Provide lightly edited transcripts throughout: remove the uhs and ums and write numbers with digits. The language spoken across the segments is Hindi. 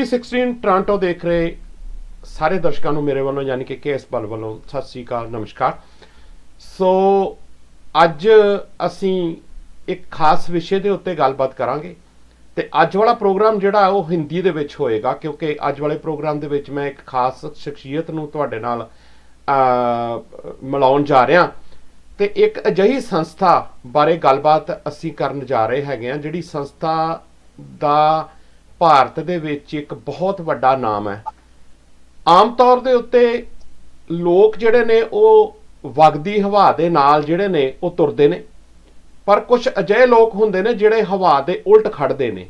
TV16 ਟੋਰਾਂਟੋ ਦੇਖ ਰਹੇ ਸਾਰੇ ਦਰਸ਼ਕਾਂ ਨੂੰ ਮੇਰੇ ਵੱਲੋਂ ਯਾਨੀ ਕਿ KS ਬਲ ਵੱਲੋਂ ਸਤਿ ਸ੍ਰੀ ਅਕਾਲ, ਨਮਸਕਾਰ। ਸੋ ਅੱਜ ਅਸੀਂ ਇੱਕ ਖਾਸ ਵਿਸ਼ੇ ਦੇ ਉੱਤੇ ਗੱਲਬਾਤ ਕਰਾਂਗੇ ਤੇ ਅੱਜ ਵਾਲਾ ਪ੍ਰੋਗਰਾਮ ਜਿਹੜਾ ਉਹ ਹਿੰਦੀ ਦੇ ਵਿੱਚ ਹੋਏਗਾ, ਕਿਉਂਕਿ ਅੱਜ ਵਾਲੇ ਪ੍ਰੋਗਰਾਮ ਦੇ ਵਿੱਚ ਮੈਂ ਇੱਕ ਖਾਸ ਸ਼ਖਸੀਅਤ ਨੂੰ ਤੁਹਾਡੇ ਨਾਲ ਮਿਲਾਉਣ ਜਾ ਰਿਹਾ ਤੇ ਇੱਕ ਅਜਿਹੀ ਸੰਸਥਾ ਬਾਰੇ ਗੱਲਬਾਤ ਅਸੀਂ ਕਰਨ ਜਾ ਰਹੇ ਹੈਗੇ ਆ, ਜਿਹੜੀ ਸੰਸਥਾ ਦਾ ਭਾਰਤ ਦੇ ਵਿੱਚ ਇੱਕ ਬਹੁਤ ਵੱਡਾ ਨਾਮ ਹੈ। ਆਮ ਤੌਰ ਦੇ ਉੱਤੇ ਲੋਕ ਜਿਹੜੇ ਨੇ ਉਹ ਵਗਦੀ ਹਵਾ ਦੇ ਨਾਲ ਜਿਹੜੇ ਨੇ ਉਹ ਤੁਰਦੇ ਨੇ, ਪਰ ਕੁਝ ਅਜਿਹੇ ਲੋਕ ਹੁੰਦੇ ਨੇ ਜਿਹੜੇ ਹਵਾ ਦੇ ਉਲਟ ਖੜਦੇ ਨੇ।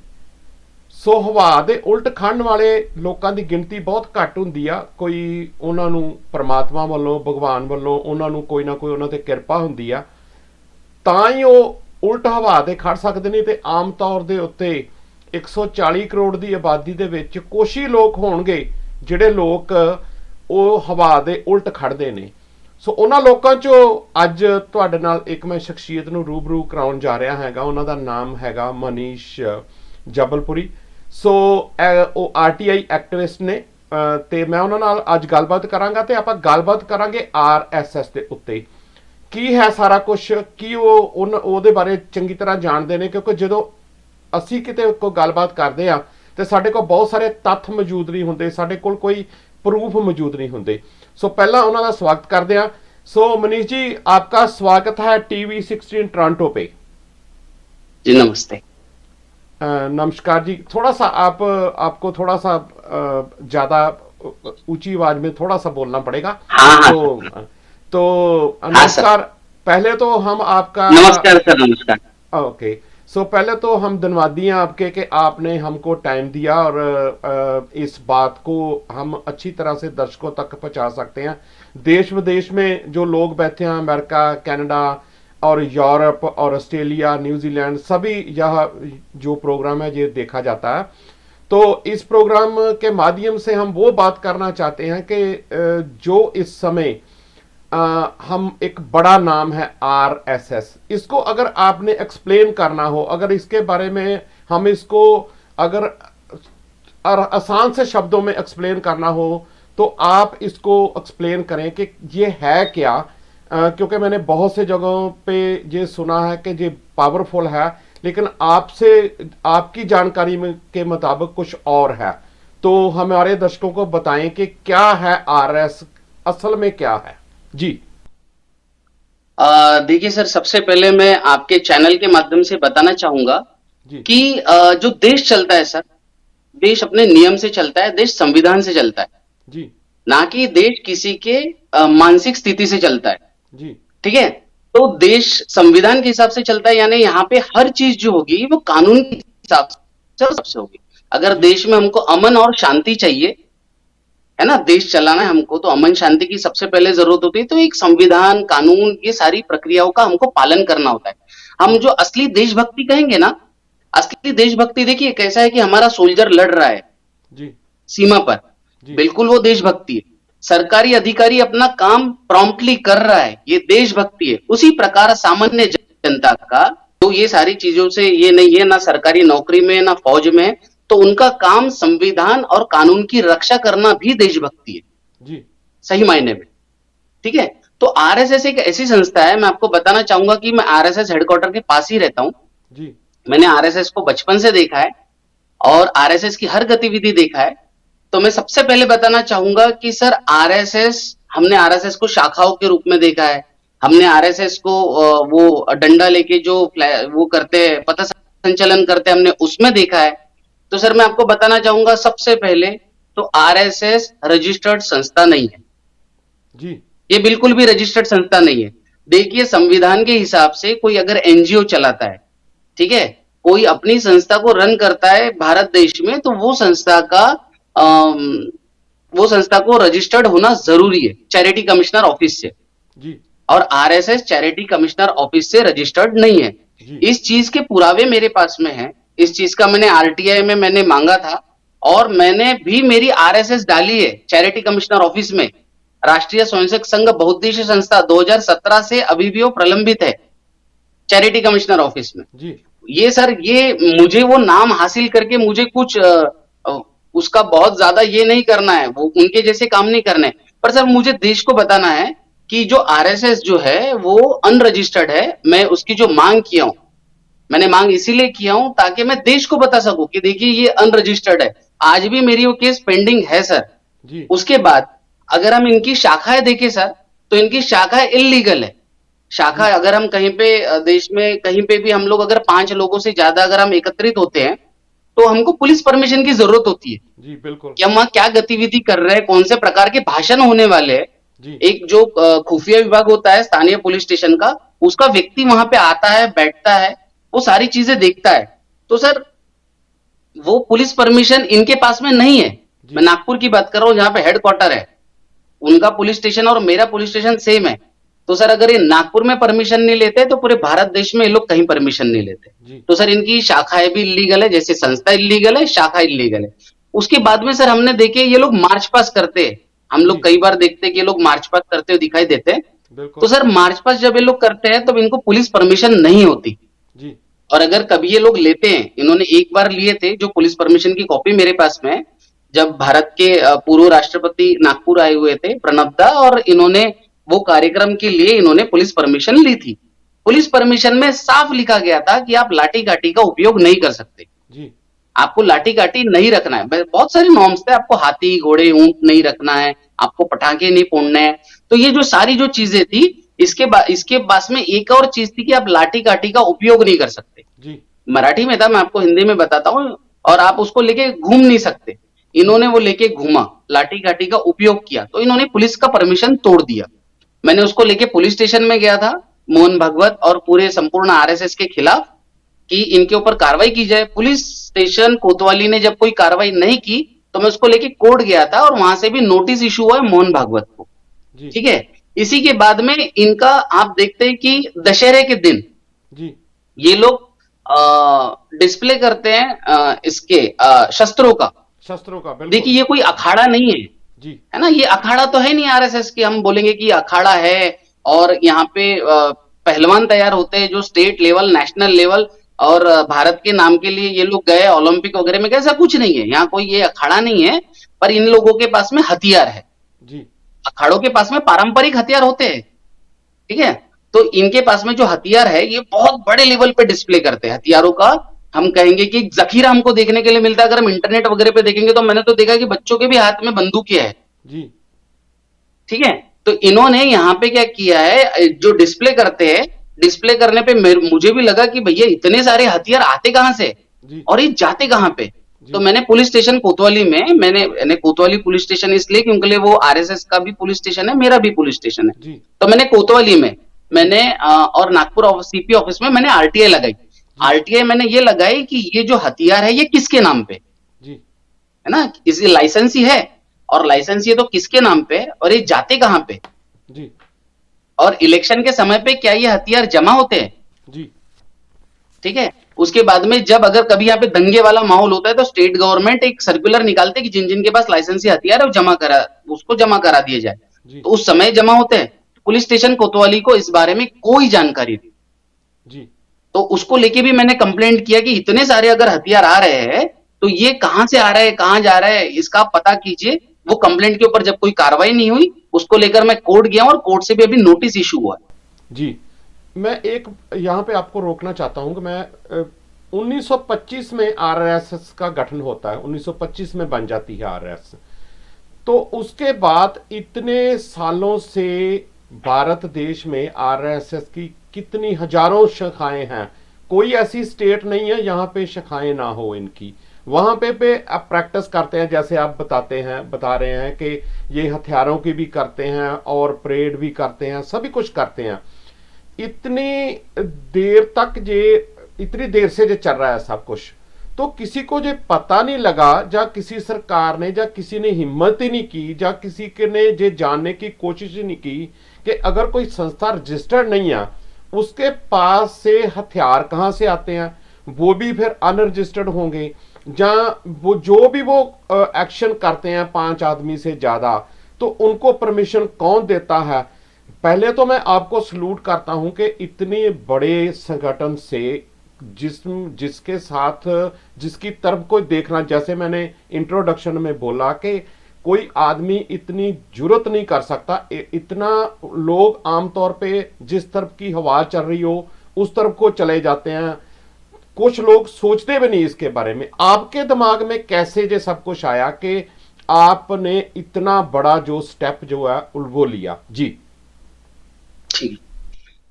ਸੋ ਹਵਾ ਦੇ ਉਲਟ ਖੜਨ ਵਾਲੇ ਲੋਕਾਂ ਦੀ ਗਿਣਤੀ ਬਹੁਤ ਘੱਟ ਹੁੰਦੀ ਆ। ਕੋਈ ਉਹਨਾਂ ਨੂੰ ਪਰਮਾਤਮਾ ਵੱਲੋਂ, ਭਗਵਾਨ ਵੱਲੋਂ ਉਹਨਾਂ ਨੂੰ ਕੋਈ ਨਾ ਕੋਈ ਉਹਨਾਂ ਤੇ ਕਿਰਪਾ ਹੁੰਦੀ ਆ, ਤਾਂ ਹੀ ਉਹ ਉਲਟ ਹਵਾ ਦੇ ਖੜ ਸਕਦੇ ਨੇ। ਤੇ ਆਮ ਤੌਰ ਦੇ ਉੱਤੇ 140 ਕਰੋੜ ਦੀ ਆਬਾਦੀ ਦੇ ਵਿੱਚ ਕੁਛ ਹੀ ਲੋਕ ਹੋਣਗੇ ਜਿਹੜੇ ਲੋਕ ਉਹ ਹਵਾ ਦੇ ਉਲਟ ਖੜਦੇ ਨੇ। ਸੋ ਉਹਨਾਂ ਲੋਕਾਂ ਚੋਂ ਅੱਜ ਤੁਹਾਡੇ ਨਾਲ ਇੱਕ ਮੈਂ ਸ਼ਖਸੀਅਤ ਨੂੰ ਰੂਬਰੂ ਕਰਾਉਣ ਜਾ ਰਿਹਾ ਹੈਗਾ। ਉਹਨਾਂ ਦਾ ਨਾਮ ਹੈਗਾ ਮਨੀਸ਼ ਜਬਲਪੁਰੀ। ਸੋ ਉਹ RTI ਐਕਟਿਵਿਸਟ ਨੇ ਤੇ ਮੈਂ ਉਹਨਾਂ ਨਾਲ ਅੱਜ ਗੱਲਬਾਤ ਕਰਾਂਗਾ ਤੇ ਆਪਾਂ ਗੱਲਬਾਤ ਕਰਾਂਗੇ RSS ਦੇ ਉੱਤੇ। ਕੀ ਹੈ ਸਾਰਾ ਕੁਛ, ਕੀ ਉਹ ਉਹਦੇ ਬਾਰੇ ਚੰਗੀ ਤਰ੍ਹਾਂ ਜਾਣਦੇ ਨੇ, ਕਿਉਂਕਿ ਜਦੋਂ ਅਸੀਂ ਕਿਤੇ ਕੋਈ ਗੱਲਬਾਤ ਕਰਦੇ ਆ ਤੇ ਸਾਡੇ ਕੋਲ ਬਹੁਤ ਸਾਰੇ ਤੱਥ ਮੌਜੂਦ ਨਹੀਂ ਹੁੰਦੇ, ਸਾਡੇ ਕੋਲ ਕੋਈ प्रूफ मौजूद नहीं होंगे। सो पहला उन्होंने स्वागत करते हैं। सो मनीष जी, आपका स्वागत है TV16 टोरांटो पे। जी नमस्ते। नमस्कार जी। थोड़ा सा आपको थोड़ा सा ज्यादा ऊंची आवाज में थोड़ा सा बोलना पड़ेगा। हाँ, तो नमस्कार। पहले तो हम आपका नमस्कार सर। नमस्कार। ओके। सो पहले तो हम धन्यवादी हैं आपके कि आपने हमको टाइम दिया और इस बात को हम अच्छी तरह से दर्शकों तक पहुंचा सकते हैं। देश विदेश में जो लोग बैठे हैं, अमेरिका, कनाडा और यूरोप और ऑस्ट्रेलिया, न्यूजीलैंड, सभी यह जो प्रोग्राम है ये देखा जाता है। तो इस प्रोग्राम के माध्यम से हम वो बात करना चाहते हैं कि जो इस समय हम एक बड़ा नाम है RSS, इसको अगर आपने एक्सप्लेन करना हो, अगर इसके बारे में हम इसको अगर आसान से शब्दों में एक्सप्लेन करना हो तो आप इसको एक्सप्लेन करें कि ये है क्या। क्योंकि मैंने बहुत से जगहों पे ये सुना है कि ये पावरफुल है, लेकिन आपसे आपकी जानकारी में के मुताबिक कुछ और है। तो हमारे दर्शकों को बताएं कि क्या है RSS, असल में क्या है जी। देखिए सर, सबसे पहले मैं आपके चैनल के माध्यम से बताना चाहूंगा कि जो देश चलता है सर, देश अपने नियम से चलता है, देश संविधान से चलता है जी, ना कि देश किसी के मानसिक स्थिति से चलता है जी। ठीक है। तो देश संविधान के हिसाब से चलता है, यानी यहाँ पे हर चीज जो होगी वो कानून के हिसाब से होगी। अगर देश में हमको अमन और शांति चाहिए है ना, देश चलाना है हमको, तो अमन शांति की सबसे पहले जरूरत होती है। तो एक संविधान, कानून, ये सारी प्रक्रियाओं का हमको पालन करना होता है। हम जो असली देशभक्ति कहेंगे ना, असली देशभक्ति देखिए कैसा है कि हमारा सोल्जर लड़ रहा है जी, सीमा पर, बिल्कुल वो देशभक्ति है। सरकारी अधिकारी अपना काम प्रॉम्प्टली कर रहा है, ये देशभक्ति है। उसी प्रकार सामान्य जनता का तो ये सारी चीजों से ये नहीं है, ना सरकारी नौकरी में ना फौज में, तो उनका काम संविधान और कानून की रक्षा करना भी देशभक्ति है जी, सही मायने में। ठीक है। तो RSS एक ऐसी संस्था है, मैं आपको बताना चाहूंगा कि मैं RSS हेडक्वार्टर के पास ही रहता हूं जी। मैंने RSS को बचपन से देखा है और RSS की हर गतिविधि देखा है। तो मैं सबसे पहले बताना चाहूंगा कि सर हमने RSS को शाखाओं के रूप में देखा है। हमने RSS को वो डंडा लेके जो वो करते हैं, पथ संचलन करते हैं, हमने उसमें देखा है। तो सर मैं आपको बताना चाहूंगा सबसे पहले तो RSS रजिस्टर्ड संस्था नहीं है जी, ये बिल्कुल भी रजिस्टर्ड संस्था नहीं है। देखिए संविधान के हिसाब से कोई अगर NGO चलाता है, ठीक है, कोई अपनी संस्था को रन करता है भारत देश में, तो वो संस्था को रजिस्टर्ड होना जरूरी है चैरिटी कमिश्नर ऑफिस से जी। और RSS चैरिटी कमिश्नर ऑफिस से रजिस्टर्ड नहीं है जी। इस चीज के पुरावे मेरे पास में है। इस चीज का मैंने RTI में मैंने मांगा था और मैंने भी मेरी RSS डाली है चैरिटी कमिश्नर ऑफिस में। राष्ट्रीय स्वयंसेवक संघ बहुउद्देशीय संस्था 2017 से अभी भी वो प्रलंबित है चैरिटी कमिश्नर ऑफिस में जी। ये सर, ये मुझे वो नाम हासिल करके मुझे कुछ उसका बहुत ज्यादा ये नहीं करना है, वो उनके जैसे काम नहीं करने हैं। पर सर मुझे देश को बताना है कि जो आरएसएस जो है वो अनरजिस्टर्ड है। मैं उसकी जो मांग किया हूं, मैंने मांग इसीलिए किया हूं ताकि मैं देश को बता सकूं कि देखिए ये अनरजिस्टर्ड है। आज भी मेरी वो केस पेंडिंग है सर। जी उसके बाद अगर हम इनकी शाखाएं देखें सर, तो इनकी शाखाएं इलीगल है। शाखा जी अगर हम कहीं पे देश में कहीं पे भी हम लोग अगर 5 लोगों से ज्यादा अगर हम एकत्रित होते हैं, तो हमको पुलिस परमिशन की जरूरत होती है जी बिल्कुल। कि हम वहां क्या गतिविधि कर रहे हैं, कौन से प्रकार के भाषण होने वाले हैं। जी एक जो खुफिया विभाग होता है स्थानीय पुलिस स्टेशन का, उसका व्यक्ति वहां पे आता है, बैठता है, वो सारी चीजें देखता है। तो सर वो पुलिस परमिशन इनके पास में नहीं है। मैं जी नागपुर की बात कर रहा हूँ जहां पे हेडक्वार्टर है, उनका पुलिस स्टेशन और मेरा पुलिस स्टेशन सेम है। तो सर अगर ये नागपुर में परमिशन नहीं लेते तो पूरे भारत देश में ये लोग कहीं परमिशन नहीं लेते। जी तो सर इनकी शाखाएं भी इलीगल है, जैसे संस्था इलीगल है, शाखा इलीगल है। उसके बाद में सर हमने देखे ये लोग मार्च पास्ट करते हैं। हम जी लोग कई बार देखते हैं कि ये लोग मार्च पास्ट करते हुए दिखाई देते हैं। तो बिल्कुल। सर मार्च पास्ट जब ये लोग करते हैं तब इनको पुलिस परमिशन नहीं होती। जी और अगर कभी ये लोग लेते हैं, इन्होंने एक बार लिए थे जो पुलिस परमिशन की कॉपी मेरे पास में है, जब भारत के पूर्व राष्ट्रपति नागपुर आए हुए थे प्रणब दा, और इन्होंने वो कार्यक्रम के लिए इन्होंने पुलिस परमिशन ली थी। पुलिस परमिशन में साफ लिखा गया था कि आप लाठी काठी का उपयोग नहीं कर सकते, जी आपको लाठी काठी नहीं रखना है। बहुत सारे नॉर्म्स थे, आपको हाथी घोड़े ऊंट नहीं रखना है, आपको पटाखे नहीं फोड़ने हैं। तो ये जो सारी जो चीजें थी, इसके पास में एक और चीज थी कि आप लाठी काठी का उपयोग नहीं कर सकते। जी मराठी में था, मैं आपको हिंदी में बताता हूँ। और आप उसको लेके घूम नहीं सकते। जी इन्होंने वो लेके घूमा, लाठी काठी का उपयोग किया, तो इन्होंने पुलिस का परमिशन तोड़ दिया। मैंने उसको लेके पुलिस स्टेशन में गया था, मोहन भागवत और पूरे संपूर्ण आरएसएस के खिलाफ, कि इनके ऊपर कार्रवाई की जाए। पुलिस स्टेशन कोतवाली ने जब कोई कार्रवाई नहीं की, तो मैं उसको लेके कोर्ट गया था और वहां से भी नोटिस इशू हुआ है मोहन भागवत को। जी ठीक है। इसी के बाद में इनका आप देखते हैं कि दशहरे के दिन जी ये लोग डिस्प्ले करते हैं इसके शस्त्रों का। शस्त्रों का बिल्कुल। देखिए ये कोई अखाड़ा नहीं है, जी है ना, ये अखाड़ा तो है नहीं आरएसएस के हम बोलेंगे कि अखाड़ा है और यहाँ पे पहलवान तैयार होते हैं जो स्टेट लेवल नेशनल लेवल और भारत के नाम के लिए ये लोग गए ओलंपिक वगैरह में गए, ऐसा कुछ नहीं है यहाँ, कोई ये अखाड़ा नहीं है। पर इन लोगों के पास में हथियार है। जी अखाड़ों के पास में पारंपरिक हथियार होते हैं। ठीक है। तो इनके पास में जो हथियार है ये बहुत बड़े लेवल पे डिस्प्ले करते हैं हथियारों का। हम कहेंगे कि जखीरा हमको देखने के लिए मिलता है, अगर हम इंटरनेट वगैरह पे देखेंगे तो मैंने तो देखा कि बच्चों के भी हाथ में बंदूकें है। जी ठीक है। तो इन्होंने यहाँ पे क्या किया है, जो डिस्प्ले करते हैं, डिस्प्ले करने पे मुझे भी लगा कि भैया इतने सारे हथियार आते कहां से जी और ये जाते कहां पे। तो जी मैंने पुलिस स्टेशन कोतवाली में मैंने कोतवाली पुलिस स्टेशन इसलिए क्योंकि वो आरएसएस का भी पुलिस स्टेशन है, मेरा भी पुलिस स्टेशन है। जी तो मैंने कोतवाली में जी मैंने और नागपुर सीपी ऑफिस में मैंने आरटीआई लगाई। जी आरटीआई मैंने ये लगाई कि ये जो हथियार है ये किसके नाम पे जी है ना, इसकी लाइसेंस ही है, और लाइसेंस ये तो किसके नाम पे और ये जाते कहां पे, जी और इलेक्शन के समय पे क्या ये हथियार जमा होते हैं। जी ठीक है। उसके बाद में जब अगर कभी यहाँ पे दंगे वाला माहौल होता है तो स्टेट गवर्नमेंट एक सर्कुलर निकालते हैं कि जिन जिन के पास लाइसेंसी हथियार है वो उसको जमा करा दिया जाए। जी तो उस समय जमा होते हैं। पुलिस स्टेशन कोतवाली को इस बारे में कोई जानकारी नहीं। जी तो उसको लेके भी मैंने कंप्लेंट किया कि इतने सारे अगर हथियार आ रहे हैं तो ये कहां से आ रहा है, कहां जा रहा है, इसका आप पता कीजिए। वो कंप्लेंट के ऊपर जब कोई कार्रवाई नहीं हुई, उसको लेकर मैं कोर्ट गया और कोर्ट से भी अभी नोटिस इशू हुआ है। जी मैं एक यहाँ पे आपको रोकना चाहता हूँ कि मैं 1925 में आरएसएस का गठन होता है, 1925 में बन जाती है आरएसएस। तो उसके बाद इतने सालों से भारत देश में आरएसएस की कितनी हजारों शाखाएं हैं। कोई ऐसी स्टेट नहीं है यहाँ पे शाखाएं ना हो इनकी। वहां पे आप प्रैक्टिस करते हैं, जैसे आप बता रहे हैं कि ये हथियारों की भी करते हैं और परेड भी करते हैं, सभी कुछ करते हैं। इतनी देर तक ये इतनी देर से जो चल रहा है सब कुछ, तो किसी को जो पता नहीं लगा, या किसी सरकार ने या किसी ने हिम्मत ही नहीं की, या किसी के ने ये जानने की कोशिश ही नहीं की कि अगर कोई संस्था रजिस्टर्ड नहीं है उसके पास से हथियार कहां से आते हैं, वो भी फिर अनरजिस्टर्ड होंगे, या वो जो भी वो एक्शन करते हैं 5 आदमी से ज्यादा, तो उनको परमिशन कौन देता है। पहले तो मैं आपको सलूट करता हूं कि इतने बड़े संगठन से जिसके साथ जिसकी तरफ कोई देखना, जैसे मैंने इंट्रोडक्शन में बोला कि कोई आदमी इतनी जुर्रत नहीं कर सकता, इतना लोग आमतौर पे जिस तरफ की हवा चल रही हो उस तरफ को चले जाते हैं, कुछ लोग सोचते भी नहीं इसके बारे में। आपके दिमाग में कैसे ये सब कुछ आया कि आपने इतना बड़ा जो स्टेप जो है वो लिया? जी। ठीक।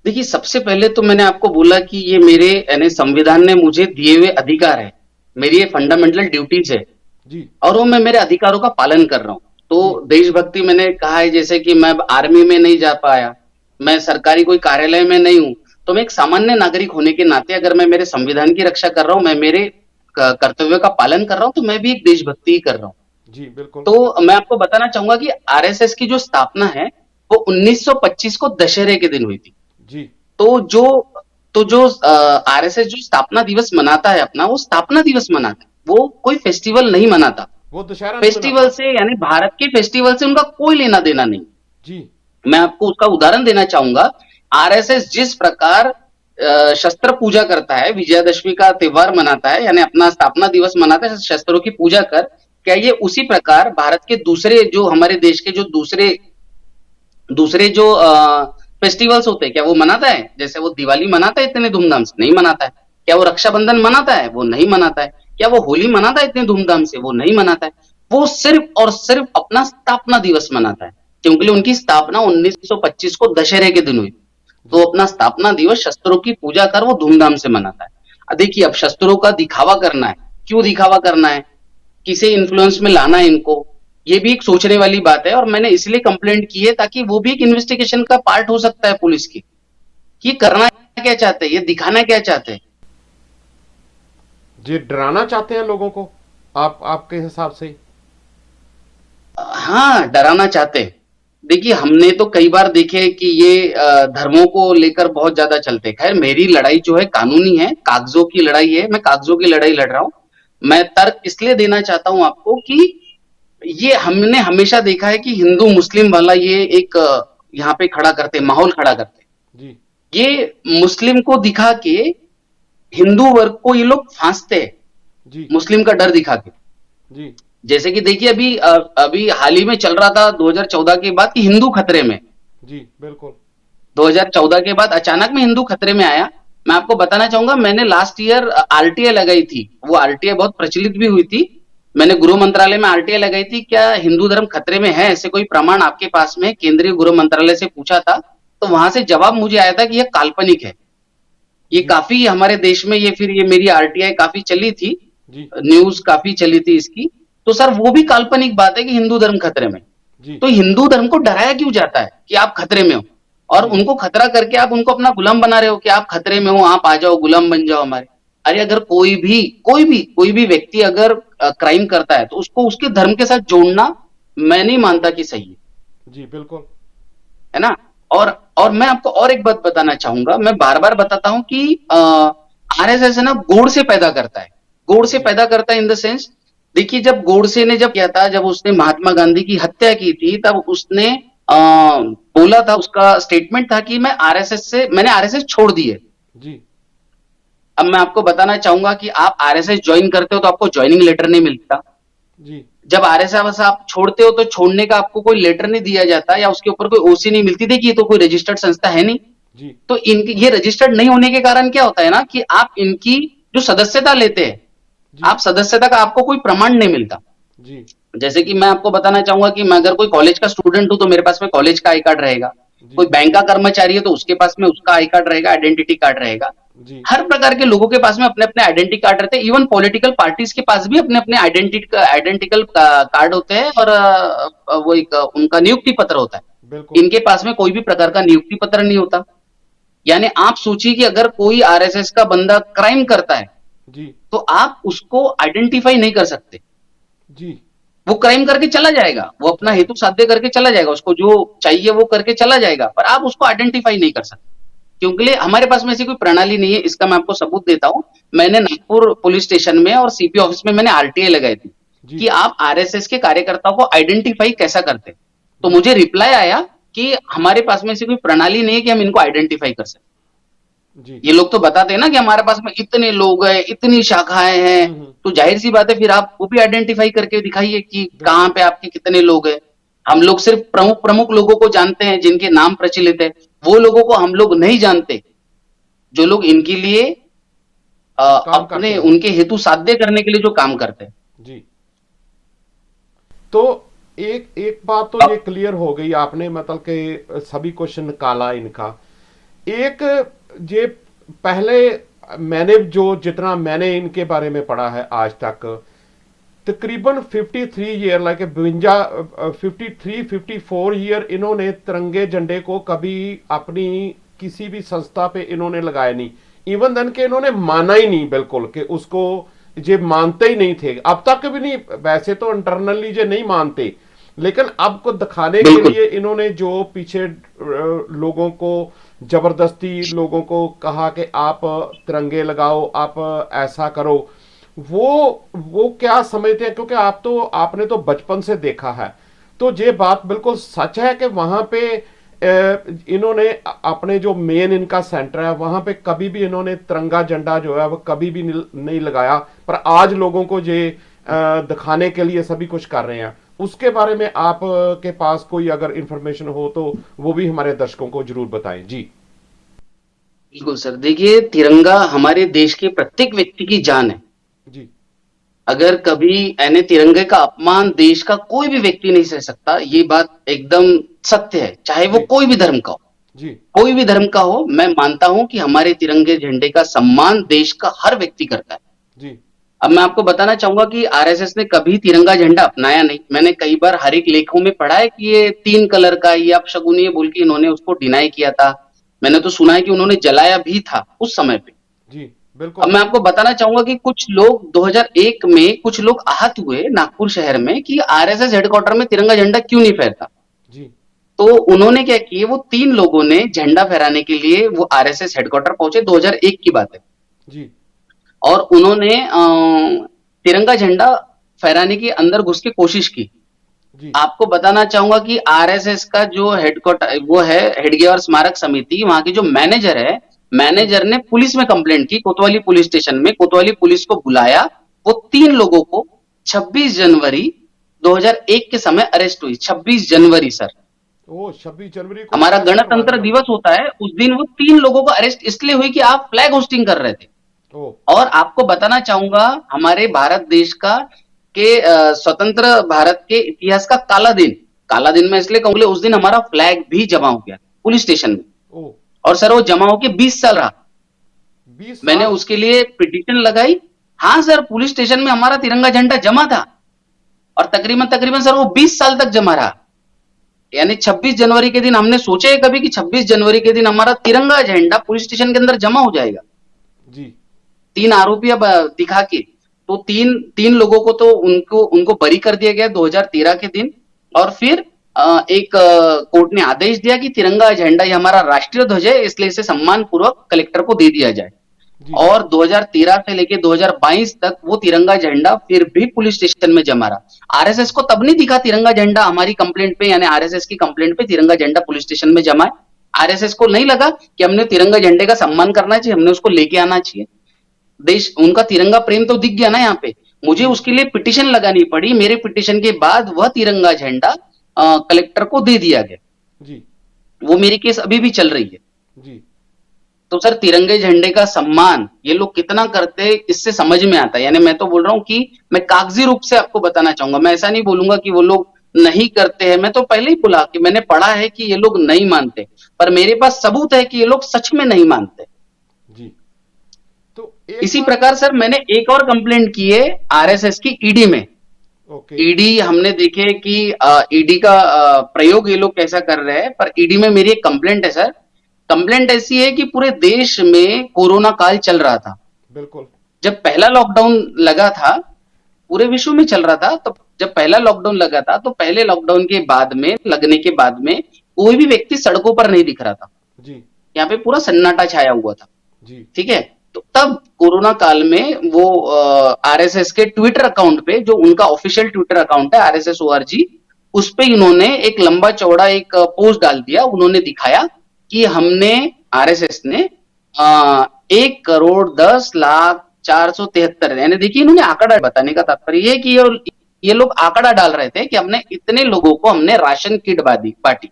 देखिए, सबसे पहले तो मैंने आपको बोला कि ये मेरे यानी संविधान ने मुझे दिए हुए अधिकार है, मेरी ये फंडामेंटल ड्यूटीज है, जी। और वो मैं मेरे अधिकारों का पालन कर रहा हूँ। तो जी। देशभक्ति मैंने कहा है, जैसे कि मैं आर्मी में नहीं जा पाया, मैं सरकारी कोई कार्यालय में नहीं हूँ, तो मैं एक सामान्य नागरिक होने के नाते अगर मैं मेरे संविधान की रक्षा कर रहा हूँ, मैं मेरे कर्तव्य का पालन कर रहा हूँ, तो मैं भी एक देशभक्ति ही कर रहा हूँ। जी बिल्कुल। तो मैं आपको बताना चाहूंगा कि आरएसएस की जो स्थापना है वो 1925 को दशहरे के दिन हुई थी। जी। तो जो आरएसएस जो स्थापना दिवस मनाता है अपना, वो स्थापना दिवस मनाता है, वो कोई फेस्टिवल नहीं मनाता। वो दशहरा नहीं फेस्टिवल मनाता। से यानी भारत के फेस्टिवल से उनका कोई लेना देना नहीं। जी। मैं आपको उसका उदाहरण देना चाहूंगा। आरएसएस जिस प्रकार शस्त्र पूजा करता है, विजयादशमी का त्योहार मनाता है, यानी अपना स्थापना दिवस मनाता है शस्त्रों की पूजा कर, क्या ये उसी प्रकार भारत के दूसरे जो हमारे देश के जो दूसरे दूसरे जो फेस्टिवल्स होते हैं, क्या वो मनाता है? जैसे वो दिवाली मनाता है इतने धूमधाम से? नहीं मनाता है। क्या वो रक्षाबंधन मनाता है? वो नहीं मनाता है। क्या वो होली मनाता है इतने धूमधाम से? वो नहीं मनाता है। वो सिर्फ और सिर्फ अपना स्थापना दिवस मनाता है, क्योंकि उनकी स्थापना 1925 को दशहरे के दिन हुई। तो जी। अपना स्थापना दिवस शस्त्रों की पूजा कर वो धूमधाम से मनाता है। देखिए, अब शस्त्रों का दिखावा करना है, क्यों दिखावा करना है, किसे इन्फ्लुएंस में लाना है इनको, ये भी एक सोचने वाली बात है। और मैंने इसलिए कंप्लेंट की है ताकि वो भी एक इन्वेस्टिगेशन का पार्ट हो सकता है पुलिस की, ये करना क्या चाहते हैं, ये दिखाना क्या चाहते हैं। जी, डराना चाहते हैं लोगों को आपके हिसाब से? हाँ, डराना चाहते हैं। देखिए, हमने तो कई बार देखे कि ये धर्मों को लेकर बहुत ज्यादा चलते हैं। खैर, मेरी लड़ाई जो है कानूनी है, कागजों की लड़ाई है, मैं कागजों की लड़ाई लड़ रहा हूं। मैं तर्क इसलिए देना चाहता हूं आपको कि ये हमने हमेशा देखा है कि हिंदू मुस्लिम वाला ये एक यहाँ पे खड़ा करते, माहौल खड़ा करते। जी। ये मुस्लिम को दिखा के हिंदू वर्ग को ये लोग फांसते हैं, जी। मुस्लिम का डर दिखा के। जी। जैसे कि देखिए, अभी हाल ही में चल रहा था 2014 के बाद कि हिंदू खतरे में। जी बिल्कुल। 2014 के बाद अचानक में हिंदू खतरे में आया। मैं आपको बताना चाहूंगा, मैंने लास्ट ईयर आरटीआई लगाई थी, वो आरटीआई बहुत प्रचलित भी हुई थी। मैंने गृह मंत्रालय में आरटीआई लगाई थी, क्या हिंदू धर्म खतरे में है, ऐसे कोई प्रमाण आपके पास में? केंद्रीय गृह मंत्रालय से पूछा था, तो वहां से जवाब मुझे आया था कि यह काल्पनिक है। ये जी। काफी हमारे देश में ये फिर ये मेरी आरटीआई काफी चली थी, जी। न्यूज काफी चली थी इसकी। तो सर, वो भी काल्पनिक बात है कि हिंदू धर्म खतरे में। जी। तो हिंदू धर्म को डराया क्यों जाता है कि आप खतरे में हो, और जी। उनको खतरा करके आप उनको अपना गुलाम बना रहे हो कि आप खतरे में हो, आप आ जाओ, गुलाम बन जाओ हमारे। अरे, अगर कोई भी व्यक्ति अगर क्राइम करता है तो उसको उसके धर्म के साथ जोड़ना मैं नहीं मानता कि सही है। जी बिल्कुल। है ना? और मैं आपको और एक बात बताना चाहूंगा, मैं बार बार बताता हूं कि आरएसएस है ना, गोड़ से पैदा करता है। गोड़ से जी। पैदा करता है इन द सेंस, देखिए, जब गोडसे ने जब किया था, जब उसने महात्मा गांधी की हत्या की थी, तब उसने बोला था, उसका स्टेटमेंट था कि मैंने आरएसएस छोड़ दी है। जी। अब मैं आपको बताना चाहूंगा कि आप आरएसएस ज्वाइन करते हो तो आपको ज्वाइनिंग लेटर नहीं मिलता। जी। जब आरएसएस आप छोड़ते हो तो छोड़ने का आपको कोई लेटर नहीं दिया जाता, या उसके ऊपर कोई ओसी नहीं मिलती। देखिए, तो कोई रजिस्टर्ड संस्था है नहीं। जी। तो इनकी ये रजिस्टर्ड नहीं होने के कारण क्या होता है ना, कि आप इनकी जो सदस्यता लेते हैं, जी। आप सदस्यता का आपको कोई प्रमाण नहीं मिलता। जी। जैसे कि मैं आपको बताना चाहूंगा कि मैं अगर कोई कॉलेज का स्टूडेंट हूं तो मेरे पास में कॉलेज का आई कार्ड रहेगा। कोई जी। बैंक का कर्मचारी है तो उसके पास में उसका आई कार्ड रहेगा, आइडेंटिटी कार्ड रहेगा। जी। हर प्रकार के लोगों के पास में अपने अपने आइडेंटिटी कार्ड रहते हैं। इवन पॉलिटिकल पार्टीज के पास भी अपने अपने आइडेंटिकल कार्ड होते हैं, और वो एक उनका नियुक्ति पत्र होता है। बिल्कुल। इनके पास में कोई भी प्रकार का नियुक्ति पत्र नहीं होता। यानी आप सोचिए कि अगर कोई आरएसएस का बंदा क्राइम करता है जी। तो आप उसको आइडेंटिफाई नहीं कर सकते। जी। वो क्राइम करके चला जाएगा, वो अपना चला। हेतु साध्य करके चला जाएगा, उसको जो चाहिए वो करके चला जाएगा, पर आप उसको आइडेंटिफाई नहीं कर सकते, क्योंकि हमारे पास में ऐसी कोई प्रणाली नहीं है। इसका मैं आपको सबूत देता हूं। मैंने नागपुर पुलिस स्टेशन में और सीपी ऑफिस में मैंने आरटीआई लगाई थी जी। कि आप आरएसएस के कार्यकर्ताओं को आइडेंटिफाई कैसा करते। तो जी। मुझे रिप्लाई आया कि हमारे पास में ऐसी कोई प्रणाली नहीं है कि हम इनको आइडेंटिफाई कर सकते। जी। ये लोग तो बताते हैं ना कि हमारे पास में इतने लोग हैं, इतनी शाखाएं हैं, हम्म। तो जाहिर सी बात है फिर आप वो भी आइडेंटिफाई करके दिखाइए कि कहाँ बिल्कुल। पे आपके कितने लोग हैं। हम लोग सिर्फ प्रमुख प्रमुख लोगों को जानते हैं जिनके नाम प्रचलित है, वो लोगों को हम लोग नहीं जानते जो लोग इनके लिए काम करते अपने हैं। उनके हेतु साध्य करने के लिए जो काम करते हैं। जी। तो एक एक बात तो ये अब क्लियर हो गई, आपने मतलब कि सभी क्वेश्चन निकाला इनका। एक ये पहले मैंने जो जितना मैंने इनके बारे में पढ़ा है आज तक, तकरीबन 53 ईयर लाइक 53-54 ईयर इन्होंने तिरंगे झंडे को कभी अपनी किसी भी संस्था पे इन्होंने लगाया नहीं। इवन देन के इन्होंने माना ही नहीं बिल्कुल कि उसको, ये मानते ही नहीं थे अब तक भी नहीं। वैसे तो इंटरनली ये नहीं मानते, लेकिन अब को दिखाने के बिल्कुल लिए इन्होंने जो पीछे लोगों को जबरदस्ती लोगों को कहा कि आप तिरंगे लगाओ, आप ऐसा करो, वो क्या समझते हैं? क्योंकि आप तो आपने तो बचपन से देखा है, तो ये बात बिल्कुल सच है कि वहां पे इन्होंने अपने जो मेन इनका सेंटर है वहां पे कभी भी इन्होंने तिरंगा झंडा जो है वो कभी भी नहीं लगाया, पर आज लोगों को ये दिखाने के लिए सभी कुछ कर रहे हैं। उसके बारे में आप के पास कोई अगर इंफॉर्मेशन हो तो वो भी हमारे दर्शकों को जरूर बताएं जी। बिल्कुल सर, देखिए तिरंगा हमारे देश के प्रत्येक व्यक्ति की जान है। जी। अगर कभी यानी तिरंगे का अपमान देश का कोई भी व्यक्ति नहीं सह सकता, ये बात एकदम सत्य है, चाहे वो जी। कोई भी धर्म का हो। जी। कोई भी धर्म का हो, मैं मानता हूं कि हमारे तिरंगे झंडे का सम्मान देश का हर व्यक्ति करता है। जी। अब मैं आपको बताना चाहूंगा कि आरएसएस ने कभी तिरंगा झंडा अपनाया नहीं। मैंने कई बार हर एक लेखों में पढ़ा है कि ये 3 कलर का, ये अपशगुनी है बोल के इन्होंने उसको डिनाई किया था। मैंने तो सुना है कि उन्होंने जलाया भी था उस समय पे। जी। अब बिल्कुल। मैं आपको बताना चाहूंगा कि कुछ लोग 2001 में कुछ लोग आहत हुए नागपुर शहर में कि आरएसएस हेडक्वार्टर में तिरंगा झंडा क्यों नहीं फहरता। जी। तो उन्होंने क्या किए, वो 3 लोगों ने झंडा फहराने के लिए वो आरएसएस हेडक्वार्टर पहुंचे, 2001 की बात है। जी। और उन्होंने तिरंगा झंडा फहराने की अंदर घुस के कोशिश की। जी। आपको बताना चाहूंगा कि आरएसएस का जो हेडक्वार्टर वो है, हेडगेवार स्मारक समिति, वहां की जो मैनेजर है, जी। मैनेजर ने पुलिस में कंप्लेंट की, कोतवाली पुलिस स्टेशन में। कोतवाली पुलिस को बुलाया, वो 3 लोगों को 26 जनवरी 2001 के समय अरेस्ट हुई। 26 जनवरी सर, ओ, 26 जनवरी को हमारा अरेस्ट करवा गणतंत्र दिया दिवस उनको। होता है, उस दिन वो 3 लोगों को अरेस्ट इसलिए हुई कि आप फ्लैग होस्टिंग कर रहे थे। ओ। और आपको बताना चाहूंगा, हमारे भारत देश का के स्वतंत्र भारत के इतिहास का काला दिन मैं इसलिए कहूंगा, उस दिन हमारा फ्लैग भी जमा हो गया पुलिस स्टेशन में। ओ। और सर वो जमा होके 20 साल रहा। 20 साल। मैंने उसके लिए पिटीशन लगाई। हाँ सर, पुलिस स्टेशन में हमारा तिरंगा झंडा जमा था और तकरीबन तकरीबन सर वो 20 साल तक जमा रहा। यानी 26 जनवरी के दिन हमने सोचा है कभी कि 26 जनवरी के दिन हमारा तिरंगा झंडा पुलिस स्टेशन के अंदर जमा हो जाएगा? जी। 3 आरोपी अब दिखा के, तो तीन तीन लोगों को तो उनको उनको बरी कर दिया गया 2013 के दिन। और फिर एक कोर्ट ने आदेश दिया कि तिरंगा झंडा ये हमारा राष्ट्रीय ध्वज है, इसलिए इसे सम्मान पूर्वक कलेक्टर को दे दिया जाए। जी। और 2013 से लेके 2022 तक वो तिरंगा झंडा फिर भी पुलिस स्टेशन में जमा रहा। आरएसएस को तब नहीं दिखा तिरंगा झंडा हमारी कंप्लेंट पे, यानी आरएसएस की कंप्लेंट पे तिरंगा झंडा पुलिस स्टेशन में जमा है। आरएसएस को नहीं लगा कि हमने तिरंगा झंडे का सम्मान करना चाहिए, हमने उसको लेके आना चाहिए। देश उनका तिरंगा प्रेम तो दिख गया ना यहाँ पे। मुझे जी। उसके लिए पिटीशन लगानी पड़ी, मेरे पिटीशन के बाद वह तिरंगा झंडा कलेक्टर को दे दिया गया। जी। वो मेरी केस अभी भी चल रही है। जी। तो सर तिरंगे झंडे का सम्मान ये लोग कितना करते हैं इससे समझ में आता है। यानी मैं तो बोल रहा हूँ कि मैं कागजी रूप से आपको बताना चाहूंगा, मैं ऐसा नहीं बोलूंगा कि वो लोग नहीं करते हैं। मैं तो पहले ही बोला कि मैंने पढ़ा है कि ये लोग नहीं मानते, पर मेरे पास सबूत है कि ये लोग सच में नहीं मानते। जी। तो एक इसी बात। प्रकार सर मैंने एक और कंप्लेंट की है आरएसएस की ईडी में। ओके। ईडी हमने देखे कि ईडी का प्रयोग ये लोग कैसा कर रहे हैं, पर ईडी में मेरी एक कंप्लेंट है सर। कंप्लेंट ऐसी है कि पूरे देश में कोरोना काल चल रहा था। बिल्कुल। जब पहला लॉकडाउन लगा था, पूरे विश्व में चल रहा था, तो जब पहला लॉकडाउन लगा था तो पहले लॉकडाउन के बाद में, लगने के बाद में कोई भी व्यक्ति सड़कों पर नहीं दिख रहा था। जी। यहाँ पे पूरा सन्नाटा छाया हुआ था। जी। ठीक है। तो तब कोरोना काल में वो आरएसएस के ट्विटर अकाउंट पे, जो उनका ऑफिशियल ट्विटर अकाउंट है आरएसएस ओआरजी, उस पे इन्होंने एक लंबा चौड़ा एक पोस्ट डाल दिया। उन्होंने दिखाया कि हमने, आरएसएस ने 1,10,04,73 यानी देखिए इन्होंने आंकड़ा बताने का तात्पर्य ये है कि ये लोग आंकड़ा डाल रहे थे कि हमने इतने लोगों को हमने राशन किट बांटी।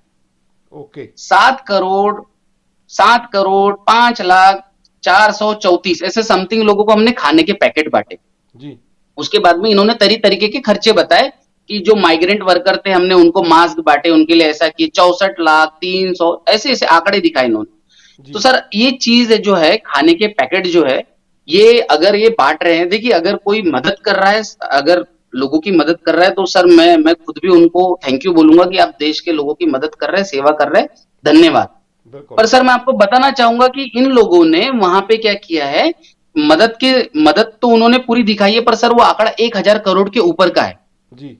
ओके। 7,05,04,34 ऐसे समथिंग लोगों को हमने खाने के पैकेट बांटे। जी। उसके बाद में इन्होंने तरीके के खर्चे बताए कि जो माइग्रेंट वर्कर थे हमने उनको मास्क बांटे, उनके लिए ऐसा कि 64,03,000 ऐसे ऐसे आंकड़े दिखाए इन्होंने। तो जी। सर ये चीज जो है खाने के पैकेट जो है ये अगर ये बांट रहे हैं, देखिए अगर कोई मदद कर रहा है, अगर लोगों की मदद कर रहा है तो सर मैं खुद भी उनको थैंक यू बोलूंगा कि आप देश के लोगों की मदद कर रहे हैं, सेवा कर रहे हैं, धन्यवाद। बिल्कुल। पर सर मैं आपको बताना चाहूंगा कि इन लोगों ने वहां पे क्या किया है, मदद तो उन्होंने पूरी दिखाई है पर सर वो आंकड़ा 1,000 करोड़ के ऊपर का है। जी।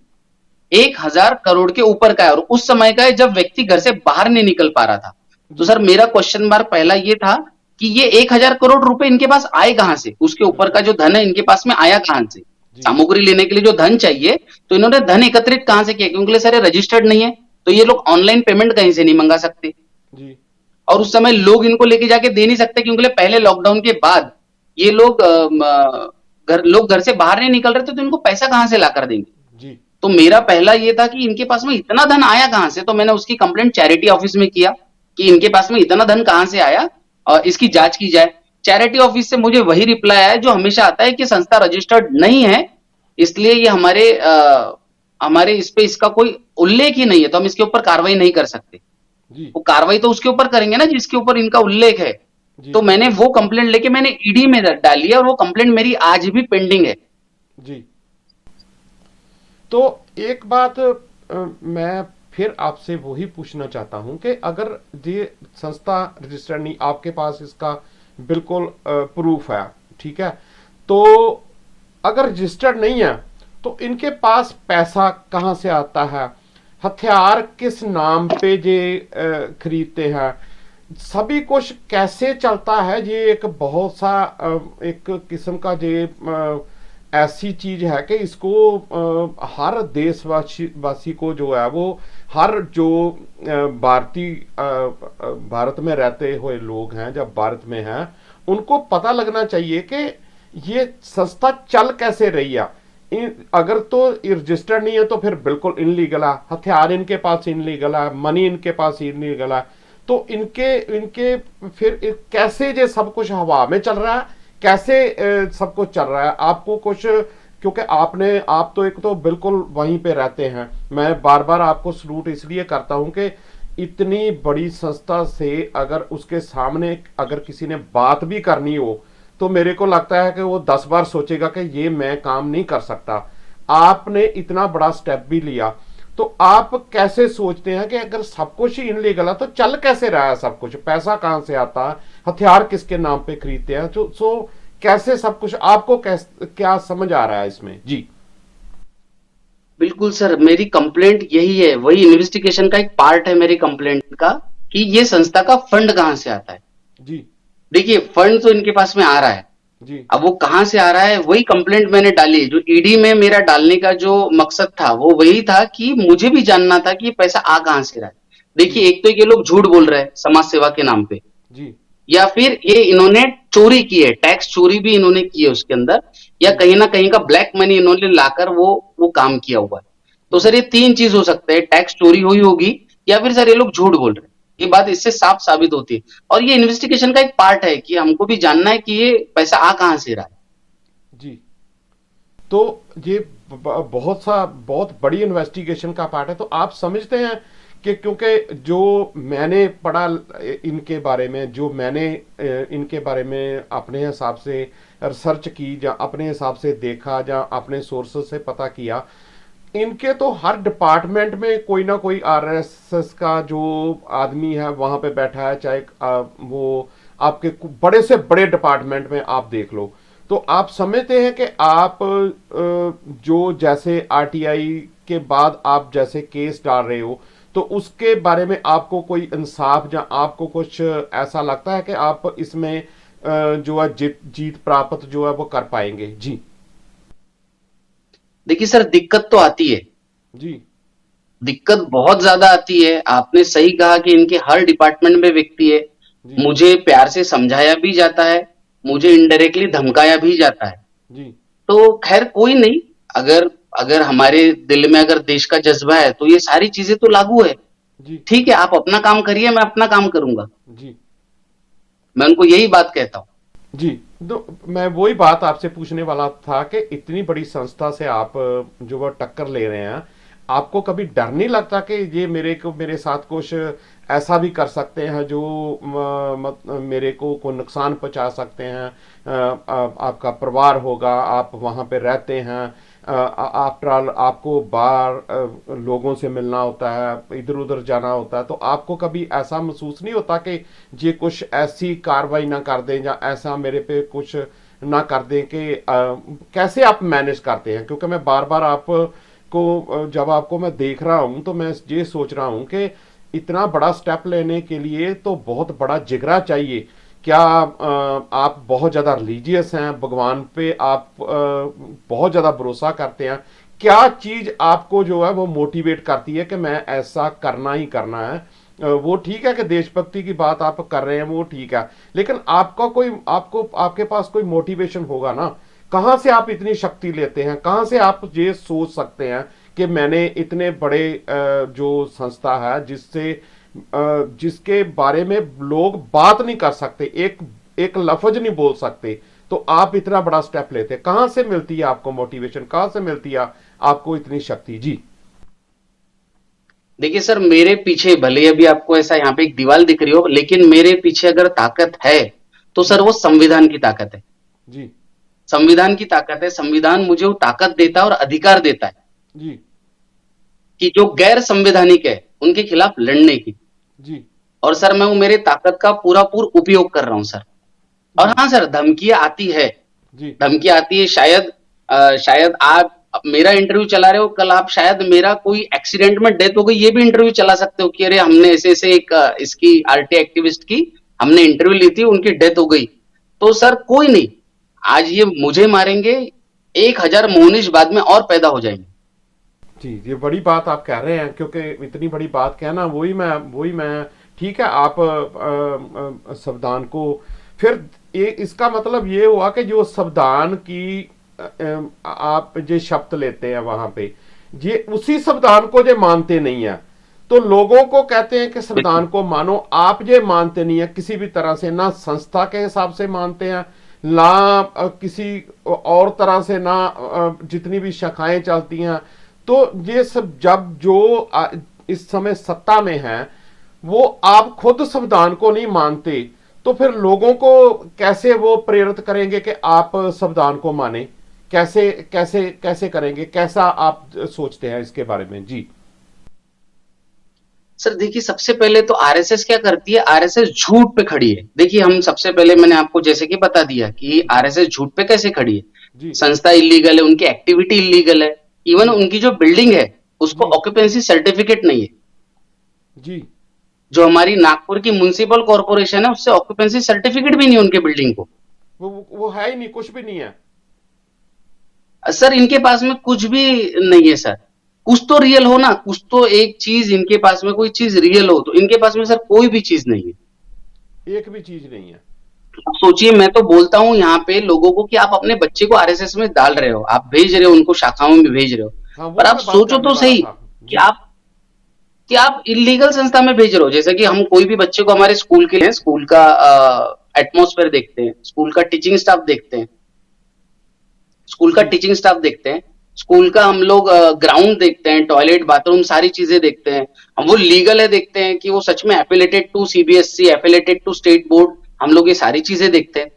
1,000 करोड़ के ऊपर का है और उस समय का है जब व्यक्ति घर से बाहर नहीं निकल पा रहा था। तो जी। सर मेरा क्वेश्चन मार्क पहला ये था कि ये 1,000 करोड़ रुपए इनके पास आए कहां से, उसके ऊपर का बिल्कुल। जो धन है इनके पास में आया कहां से, जी। सामग्री लेने के लिए जो धन चाहिए तो इन्होंने धन एकत्रित कहां से किया, क्योंकि सर ये रजिस्टर्ड नहीं है तो ये लोग ऑनलाइन पेमेंट कहीं से नहीं मंगा सकते जी। और उस समय लोग इनको लेके जाके दे नहीं सकते क्योंकि पहले लॉकडाउन के बाद ये लोग लोग घर से बाहर नहीं निकल रहे थे तो इनको पैसा कहां से ला कर देंगे। जी। तो मेरा पहला ये था कि इनके पास में इतना धन आया कहां से, तो मैंने उसकी कंप्लेंट चैरिटी ऑफिस में किया कि इनके पास में इतना धन कहां से आया और इसकी जांच की जाए। चैरिटी ऑफिस से मुझे वही रिप्लाई आया जो हमेशा आता है कि संस्था रजिस्टर्ड नहीं है, इसलिए ये हमारे इस पे इसका कोई उल्लेख ही नहीं है तो हम इसके ऊपर कार्रवाई नहीं कर सकते। जी। वो कार्रवाई तो उसके ऊपर करेंगे ना जिसके ऊपर इनका उल्लेख है। जी। तो मैंने वो कंप्लेंट लेके मैंने ईडी में डाली है और वो कंप्लेंट मेरी आज भी पेंडिंग है। जी। तो एक बात मैं फिर आपसे वही पूछना चाहता हूं कि अगर ये संस्था रजिस्टर्ड नहीं, आपके पास इसका बिल्कुल प्रूफ है, ठीक है, तो अगर रजिस्टर्ड नहीं है तो इनके पास पैसा कहां से आता है, हथियार किस नाम पे ये खरीदते हैं, सभी कुछ कैसे चलता है, ये एक बहुत सा एक किस्म का ये ऐसी चीज है कि इसको हर देशवासी वासी को जो है वो हर जो भारतीय भारत में रहते हुए लोग हैं, जब भारत में हैं, उनको पता लगना चाहिए कि ये संस्था चल कैसे रही है। अगर तो रजिस्टर्ड नहीं है तो फिर बिल्कुल इनलीगल है, हथियार इनके पास इनलीगल है, मनी इनके पास इनलीगल है, तो इनके इनके फिर कैसे ये सब कुछ हवा में चल रहा है, कैसे सब कुछ चल रहा है, आपको कुछ, क्योंकि आप तो एक तो बिल्कुल वहीं पे रहते हैं, मैं बार बार आपको सलूट इसलिए करता हूं कि इतनी बड़ी संस्था से अगर उसके सामने अगर किसी ने बात भी करनी हो तो मेरे को लगता है कि वो 10 बार सोचेगा कि ये मैं काम नहीं कर सकता। आपने इतना बड़ा स्टेप भी लिया, तो आप कैसे सोचते हैं कि अगर सब कुछ ही इनलीगल है तो चल कैसे रहा है सब कुछ, पैसा कहां से आता है, हथियार किसके नाम पे खरीदते हैं, तो कैसे सब कुछ आपको क्या समझ आ रहा है इसमें? जी। बिल्कुल सर, मेरी कंप्लेंट यही है, वही इन्वेस्टिगेशन का एक पार्ट है मेरी कंप्लेंट का कि ये संस्था का फंड कहां से आता है। जी। देखिए फंड तो इनके पास में आ रहा है, जी। अब वो कहां से आ रहा है वही कंप्लेंट मैंने डाली। जो ईडी में मेरा डालने का जो मकसद था वो वही था कि मुझे भी जानना था कि ये पैसा आ कहां से रहा है। जी। देखिए एक तो ये लोग झूठ बोल रहे हैं समाज सेवा के नाम पे, जी। या फिर ये इन्होंने चोरी की है, टैक्स चोरी भी इन्होंने की है उसके अंदर, या जी। कहीं ना कहीं का ब्लैक मनी इन्होंने लाकर वो काम किया हुआ है। तो जी। सर ये तीन चीज हो सकता है, टैक्स चोरी हुई होगी या फिर सर ये लोग झूठ बोल रहे हैं, ये बात इससे साफ साबित होती है। और ये इन्वेस्टिगेशन का एक पार्ट है कि हमको भी जानना है कि ये पैसा आ कहां से रहा है। जी। तो ये बहुत बड़ी इन्वेस्टिगेशन का पार्ट है, तो आप समझते हैं कि क्योंकि जो मैंने पढ़ा इनके बारे में, जो मैंने इनके बारे में अपने हिसाब से रिसर्च की या अपने हिसाब से देखा या अपने सोर्सेस से पता किया, इनके तो हर डिपार्टमेंट में कोई ना कोई आरएसएस का जो आदमी है वहां पे बैठा है, चाहे वो आपके बड़े से बड़े डिपार्टमेंट में आप देख लो। तो आप समझते हैं कि आप जो जैसे आरटीआई के बाद आप जैसे केस डाल रहे हो तो उसके बारे में आपको कोई इंसाफ या आपको कुछ ऐसा लगता है कि आप इसमें जो है जीत प्राप्त जो है वो कर पाएंगे? जी। देखिए सर दिक्कत तो आती है, जी। दिक्कत बहुत ज्यादा आती है। आपने सही कहा कि इनके हर डिपार्टमेंट में व्यक्ति है, जी। मुझे प्यार से समझाया भी जाता है, मुझे इनडायरेक्टली धमकाया भी जाता है। जी। तो खैर कोई नहीं, अगर अगर हमारे दिल में अगर देश का जज़्बा है, तो ये सारी चीज़ें तो लागू है। जी। ठीक है, आप अपना काम करिए, मैं अपना काम करूँगा। जी। मैं उनको यही बात कहता हूँ। जी। तो मैं वही बात आपसे पूछने वाला था कि इतनी बड़ी संस्था से आप जो वो टक्कर ले रहे हैं, आपको कभी डर नहीं लगता कि ये मेरे साथ कुछ ऐसा भी कर सकते हैं जो मेरे को नुकसान पहुंचा सकते हैं? आपका परिवार होगा, आप वहां पे रहते हैं, आफ्टर ऑल आपको बाहर लोगों से मिलना होता है, इधर उधर जाना होता है, तो आपको कभी ऐसा महसूस नहीं होता कि ये कुछ ऐसी कार्रवाई ना कर दें या ऐसा मेरे पे कुछ ना कर दें कि कैसे आप मैनेज करते हैं? क्योंकि मैं बार बार आपको जब आपको मैं देख रहा हूं तो मैं ये सोच रहा हूं कि इतना बड़ा स्टेप लेने के लिए तो बहुत बड़ा जिगरा चाहिए। क्या आप बहुत ज़्यादा रिलीजियस हैं, भगवान पे आप बहुत ज़्यादा भरोसा करते हैं? क्या चीज़ आपको जो है वो मोटिवेट करती है कि मैं ऐसा करना ही करना है? वो ठीक है कि देशभक्ति की बात आप कर रहे हैं, वो ठीक है, लेकिन आपका कोई आपको आपके पास कोई मोटिवेशन होगा ना? कहाँ से आप इतनी शक्ति लेते हैं? कहाँ से आप ये सोच सकते हैं कि मैंने इतने बड़े जो संस्था है जिसके बारे में लोग बात नहीं कर सकते, एक एक लफ्ज नहीं बोल सकते, तो आप इतना बड़ा स्टेप लेते हैं? कहां से मिलती है आपको मोटिवेशन? कहां से मिलती है आपको इतनी शक्ति? जी। देखिए सर, मेरे पीछे भले अभी आपको ऐसा यहाँ पे एक दीवार दिख रही हो, लेकिन मेरे पीछे अगर ताकत है, तो सर जी। वो संविधान की ताकत है। जी। संविधान की ताकत है, संविधान मुझे वो ताकत देता है और अधिकार देता है जी। कि जो गैर संवैधानिक है, उनके खिलाफ लड़ने की। जी। और सर मैं वो मेरे ताकत का पूरा उपयोग कर रहा हूँ सर। और जी। हाँ सर, धमकियाँ आती है, जी। धमकी आती है। शायद आप मेरा इंटरव्यू चला रहे हो, कल आप शायद मेरा कोई एक्सीडेंट में डेथ हो गई, ये भी इंटरव्यू चला सकते हो कि अरे हमने ऐसे-ऐसे एक इसकी आरटी एक्टिविस्ट की हमने इंटरव्यू ली थी, उनकी डेथ हो गई। तो सर कोई नहीं, आज ये मुझे मारेंगे, 1000 मोहनिश बाद में और पैदा हो जाएंगे। जी, ये बड़ी बात आप कह रहे हैं, क्योंकि इतनी बड़ी बात कहना, वही मैं ठीक है। आप संविधान को फिर इसका मतलब ये हुआ कि जो संविधान की आप ये शब्द लेते हैं वहां पे, ये उसी संविधान को जो मानते नहीं है, तो लोगों को कहते हैं कि बिल्कुल। संविधान को मानो, आप ये मानते नहीं है किसी भी तरह से, ना संस्था के हिसाब से मानते हैं, ना किसी और तरह से, ना जितनी भी शाखाएं चलती हैं। तो ये सब जब जो इस समय सत्ता में है, वो आप खुद संविधान को नहीं मानते, तो फिर लोगों को कैसे वो प्रेरित करेंगे कि आप संविधान को माने? कैसे कैसे कैसे करेंगे? कैसा आप सोचते हैं इसके बारे में? जी। सर देखिए, सबसे पहले तो आरएसएस क्या करती है, आरएसएस झूठ पे खड़ी है। देखिए हम सबसे पहले मैंने आपको जैसे कि बता दिया कि जी। आरएसएस झूठ पे कैसे खड़ी है। जी। संस्था इलीगल है, उनकी एक्टिविटी इलीगल है, इवन जी। उनकी जो बिल्डिंग है उसको जी। ऑक्यूपेंसी सर्टिफिकेट नहीं है। जी। जो हमारी नागपुर की म्युनिसिपल कॉर्पोरेशन है, उससे ऑक्यूपेंसी सर्टिफिकेट भी नहीं है उनके बिल्डिंग को। वो है ही नहीं, कुछ भी नहीं है। सर इनके पास में कुछ भी नहीं है सर। कुछ तो रियल हो ना, कुछ तो एक चीज इनके पास में कोई चीज रियल हो, तो इनके पास में सर कोई भी चीज नहीं है। एक भी चीज नहीं है। आप सोचिए, मैं तो बोलता हूँ यहाँ पे लोगों को कि आप अपने बच्चे को आरएसएस में डाल रहे हो, आप भेज रहे हो उनको, शाखाओं में भेज रहे हो, हाँ, पर वही आप मैं बात सोचो करने तो वाला सही था। कि जी। आप इलीगल संस्था में भेज रहे हो। जैसे कि हम कोई भी बच्चे को हमारे स्कूल के लिए, स्कूल का एटमॉस्फेयर देखते हैं, स्कूल का टीचिंग स्टाफ देखते हैं, स्कूल का जी। टीचिंग स्टाफ देखते हैं, स्कूल का हम लोग ग्राउंड देखते हैं, टॉयलेट बाथरूम सारी चीजें देखते हैं। हम वो लीगल है देखते हैं कि वो सच में affiliated to CBSE, affiliated to state board, हम लोग ये सारी चीजें देखते हैं।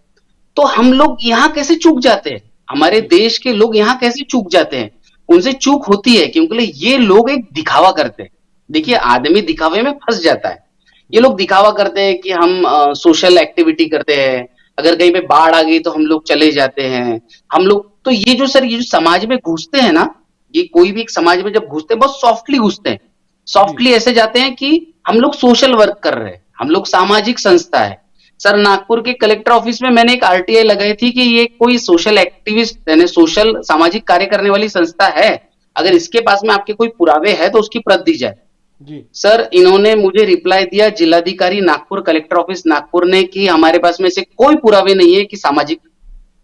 तो हम लोग यहाँ कैसे चूक जाते हैं, हमारे जी। देश के लोग यहाँ कैसे चूक जाते हैं? उनसे चूक होती है क्योंकि ये लोग एक दिखावा करते हैं। देखिए जी। आदमी दिखावे में फंस जाता है। ये जी। लोग दिखावा करते हैं कि हम सोशल एक्टिविटी करते हैं, अगर कहीं पे बाढ़ आ गई तो हम लोग चले जाते हैं। हम लोग तो ये जो सर, ये जो समाज में घुसते हैं ना, ये कोई भी एक समाज में जब घुसते हैं बहुत सॉफ्टली घुसते हैं। जी। सॉफ्टली ऐसे जाते हैं कि हम लोग सोशल वर्क कर रहे हैं, हम लोग सामाजिक संस्था है। सर नागपुर के कलेक्टर ऑफिस में मैंने एक आरटीआई लगाई थी कि ये कोई सोशल एक्टिविस्ट यानी सोशल सामाजिक कार्य करने वाली संस्था है, अगर जी। इसके पास में आपके कोई पुरावे है तो उसकी प्रत दी जाए। जी। सर इन्होंने मुझे रिप्लाई दिया जिलाधिकारी नागपुर कलेक्टर ऑफिस नागपुर ने कि हमारे पास में से कोई पुरावे नहीं है कि सामाजिक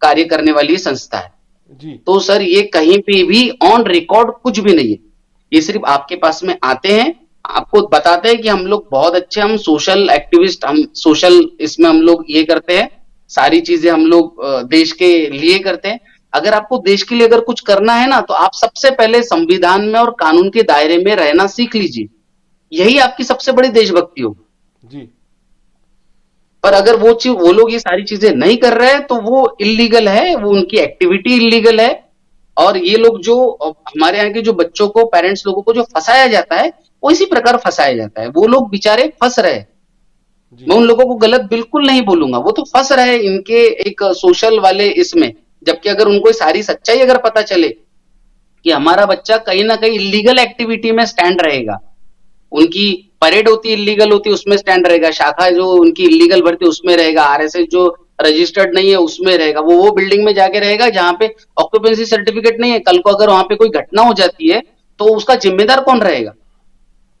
कार्य करने वाली ये संस्था है। जी। तो सर ये कहीं पे भी ऑन रिकॉर्ड कुछ भी नहीं है। ये सिर्फ आपके पास में आते हैं, आपको बताते हैं कि हम लोग बहुत अच्छे, हम सोशल एक्टिविस्ट, हम सोशल इसमें हम लोग ये करते हैं, सारी चीजें हम लोग देश के लिए करते हैं। अगर आपको देश के लिए अगर कुछ करना है ना, तो आप सबसे पहले संविधान में और कानून के दायरे में रहना सीख लीजिए। यही आपकी सबसे बड़ी देशभक्ति होगी। जी। पर तो अगर वो लोग ये सारी चीजें नहीं कर रहे हैं, तो वो इल्लीगल है, वो उनकी एक्टिविटी इल्लीगल है। और ये लोग जो हमारे यहाँ के जो बच्चों को, पेरेंट्स लोगों को जो फंसाया जाता है, वो इसी प्रकार फंसाया जाता है। वो लोग बेचारे फंस रहे हैं। जी। मैं उन लोगों को गलत बिल्कुल नहीं बोलूंगा, वो तो फंस रहे हैं इनके एक सोशल वाले इसमें। जबकि अगर उनको सारी सच्चाई अगर पता चले कि हमारा बच्चा कहीं ना कहीं इलीगल एक्टिविटी में स्टैंड रहेगा, उनकी परेड होती है इलीगल होती है उसमें स्टैंड रहेगा, शाखा जो उनकी इलीगल भर्ती उसमें रहेगा, आरएसएस जो रजिस्टर्ड नहीं है उसमें रहेगा, वो बिल्डिंग में जाके रहेगा जहां पे ऑक्यूपेंसी सर्टिफिकेट नहीं है। कल को अगर वहां पे कोई घटना हो जाती है, तो उसका जिम्मेदार कौन रहेगा?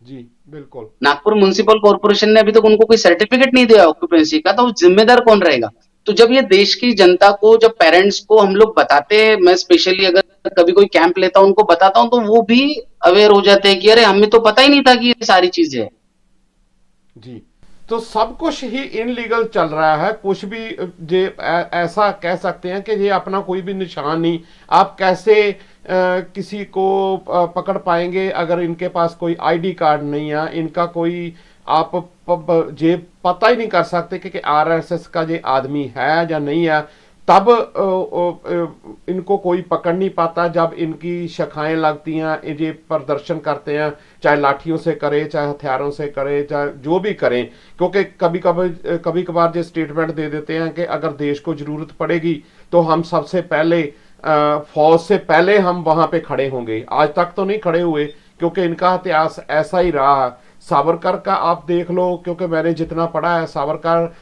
जी। बिल्कुल। नागपुर म्युनिसिपल कॉर्पोरेशन ने अभी तक उनको कोई सर्टिफिकेट नहीं दिया ऑक्यूपेंसी का, तो जिम्मेदार कौन रहेगा? तो जब ये देश की जनता को, जब पेरेंट्स को हम लोग बताते हैं, मैं स्पेशली अगर कभी कोई कैंप लेता हूं उनको बताता हूं, तो वो भी अवेयर हो जाते हैं कि अरे हमें तो पता ही नहीं था कि ये सारी चीजें है। जी। तो सब कुछ ही इनलीगल चल रहा है, कुछ भी जे ऐसा कह सकते हैं कि ये अपना कोई भी निशान नहीं। आप कैसे किसी को पकड़ पाएंगे अगर इनके पास कोई आईडी कार्ड नहीं है, इनका कोई आप जे पता ही नहीं कर सकते कि आरएसएस का ये आदमी है या नहीं है। तब इनको कोई पकड़ नहीं पाता जब इनकी शाखाएं लगती हैं, ये प्रदर्शन करते हैं, चाहे लाठियों से करे, चाहे हथियारों से करे, चाहे जो भी करें। क्योंकि कभी कभार जो स्टेटमेंट दे देते हैं कि अगर देश को जरूरत पड़ेगी तो हम सबसे पहले फौज से पहले हम वहां पे खड़े होंगे। आज तक तो नहीं खड़े हुए क्योंकि इनका इतिहास ऐसा ही रहा है। सावरकर का आप देख लो, क्योंकि मैंने जितना पढ़ा है, सावरकर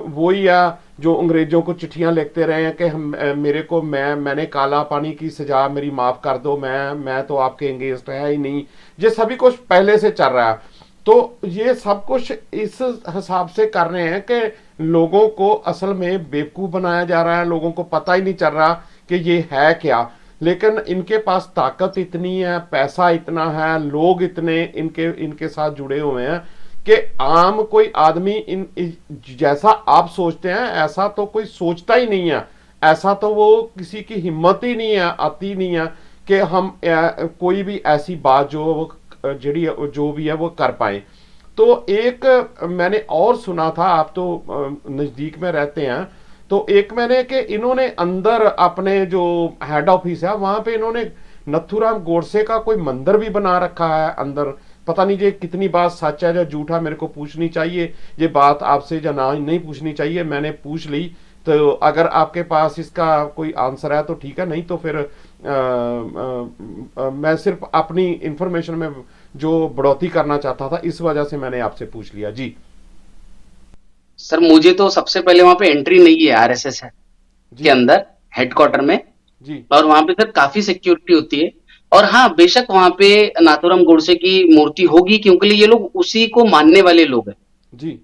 वही है जो अंग्रेजों को चिट्ठियां लिखते रहे हैं कि हम मेरे को मैंने काला पानी की सजा मेरी माफ कर दो, मैं तो आपके एंगेस्ट है ही नहीं। ये सभी कुछ पहले से चल रहा है। तो ये सब कुछ इस हिसाब से कर रहे हैं कि लोगों को असल में बेवकूफ बनाया जा रहा है, लोगों को पता ही नहीं चल रहा कि ये है क्या। लेकिन इनके पास ताकत इतनी है, पैसा इतना है, लोग इतने इनके इनके साथ जुड़े हुए हैं कि आम कोई आदमी जैसा आप सोचते हैं ऐसा तो कोई सोचता ही नहीं है। ऐसा तो वो किसी की हिम्मत ही नहीं है, आती नहीं है कि हम कोई भी ऐसी बात जो वो जड़ी जो भी है वो कर पाए। तो एक मैंने और सुना था, आप तो नज़दीक में रहते हैं, तो एक मैंने कि इन्होंने अंदर अपने जो हेड ऑफिस है वहां पे इन्होंने नथुराम गोडसे का कोई मंदिर भी बना रखा है अंदर। पता नहीं ये कितनी बात सच है या झूठा, मेरे को पूछनी चाहिए ये बात आपसे या ना नहीं पूछनी चाहिए। मैंने पूछ ली, तो अगर आपके पास इसका कोई आंसर है तो ठीक है, नहीं तो फिर मैं सिर्फ अपनी इंफॉर्मेशन में जो बढ़ोतरी करना चाहता था, इस वजह से मैंने आपसे पूछ लिया। जी। सर मुझे तो सबसे पहले वहां पे एंट्री नहीं है आरएसएस के जी। अंदर, हेडक्वार्टर में। जी। और वहां पे सर काफी सिक्योरिटी होती है। और हाँ, बेशक वहां पे नाथूराम गोडसे की मूर्ति होगी, क्योंकि ये लोग उसी को मानने वाले लोग हैं, जी।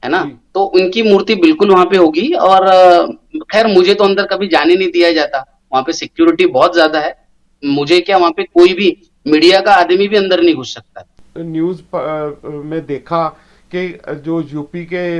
है ना? जी। तो उनकी मूर्ति बिल्कुल वहां पे होगी। और खैर मुझे तो अंदर कभी जाने नहीं दिया जाता, वहां पे सिक्योरिटी बहुत ज्यादा है। मुझे क्या, वहां पे कोई भी मीडिया का आदमी भी अंदर नहीं घुस सकता। न्यूज में देखा कि जो यूपी के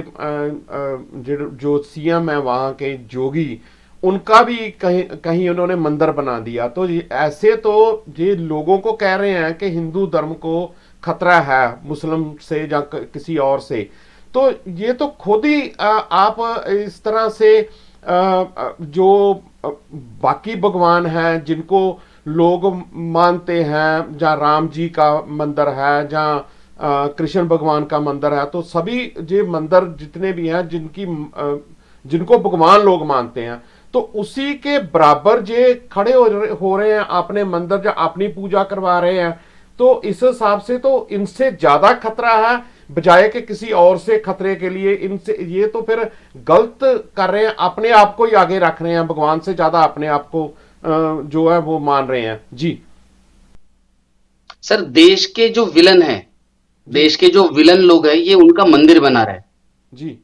जो सीएम है वहाँ के जोगी, उनका भी कहीं कहीं उन्होंने मंदिर बना दिया। तो ऐसे तो ये लोगों को कह रहे हैं कि हिंदू धर्म को खतरा है मुस्लिम से या किसी और से। तो ये तो खुद ही आप इस तरह से जो बाकी भगवान हैं जिनको लोग मानते हैं, जहाँ राम जी का मंदिर है, जहाँ कृष्ण भगवान का मंदिर है, तो सभी जो मंदिर जितने भी हैं जिनको भगवान लोग मानते हैं, तो उसी के बराबर जे खड़े हो रहे हैं अपने मंदिर, जो अपनी पूजा करवा रहे हैं। तो इस हिसाब से तो इनसे ज्यादा खतरा है बजाय कि किसी और से खतरे के लिए इनसे। ये तो फिर गलत कर रहे हैं, अपने आप को ही आगे रख रहे हैं, भगवान से ज्यादा अपने आप को जो है वो मान रहे हैं। जी। सर देश के जो विलन है, जी देश के जो विलन लोग हैं, ये उनका मंदिर बना रहे हैं। जी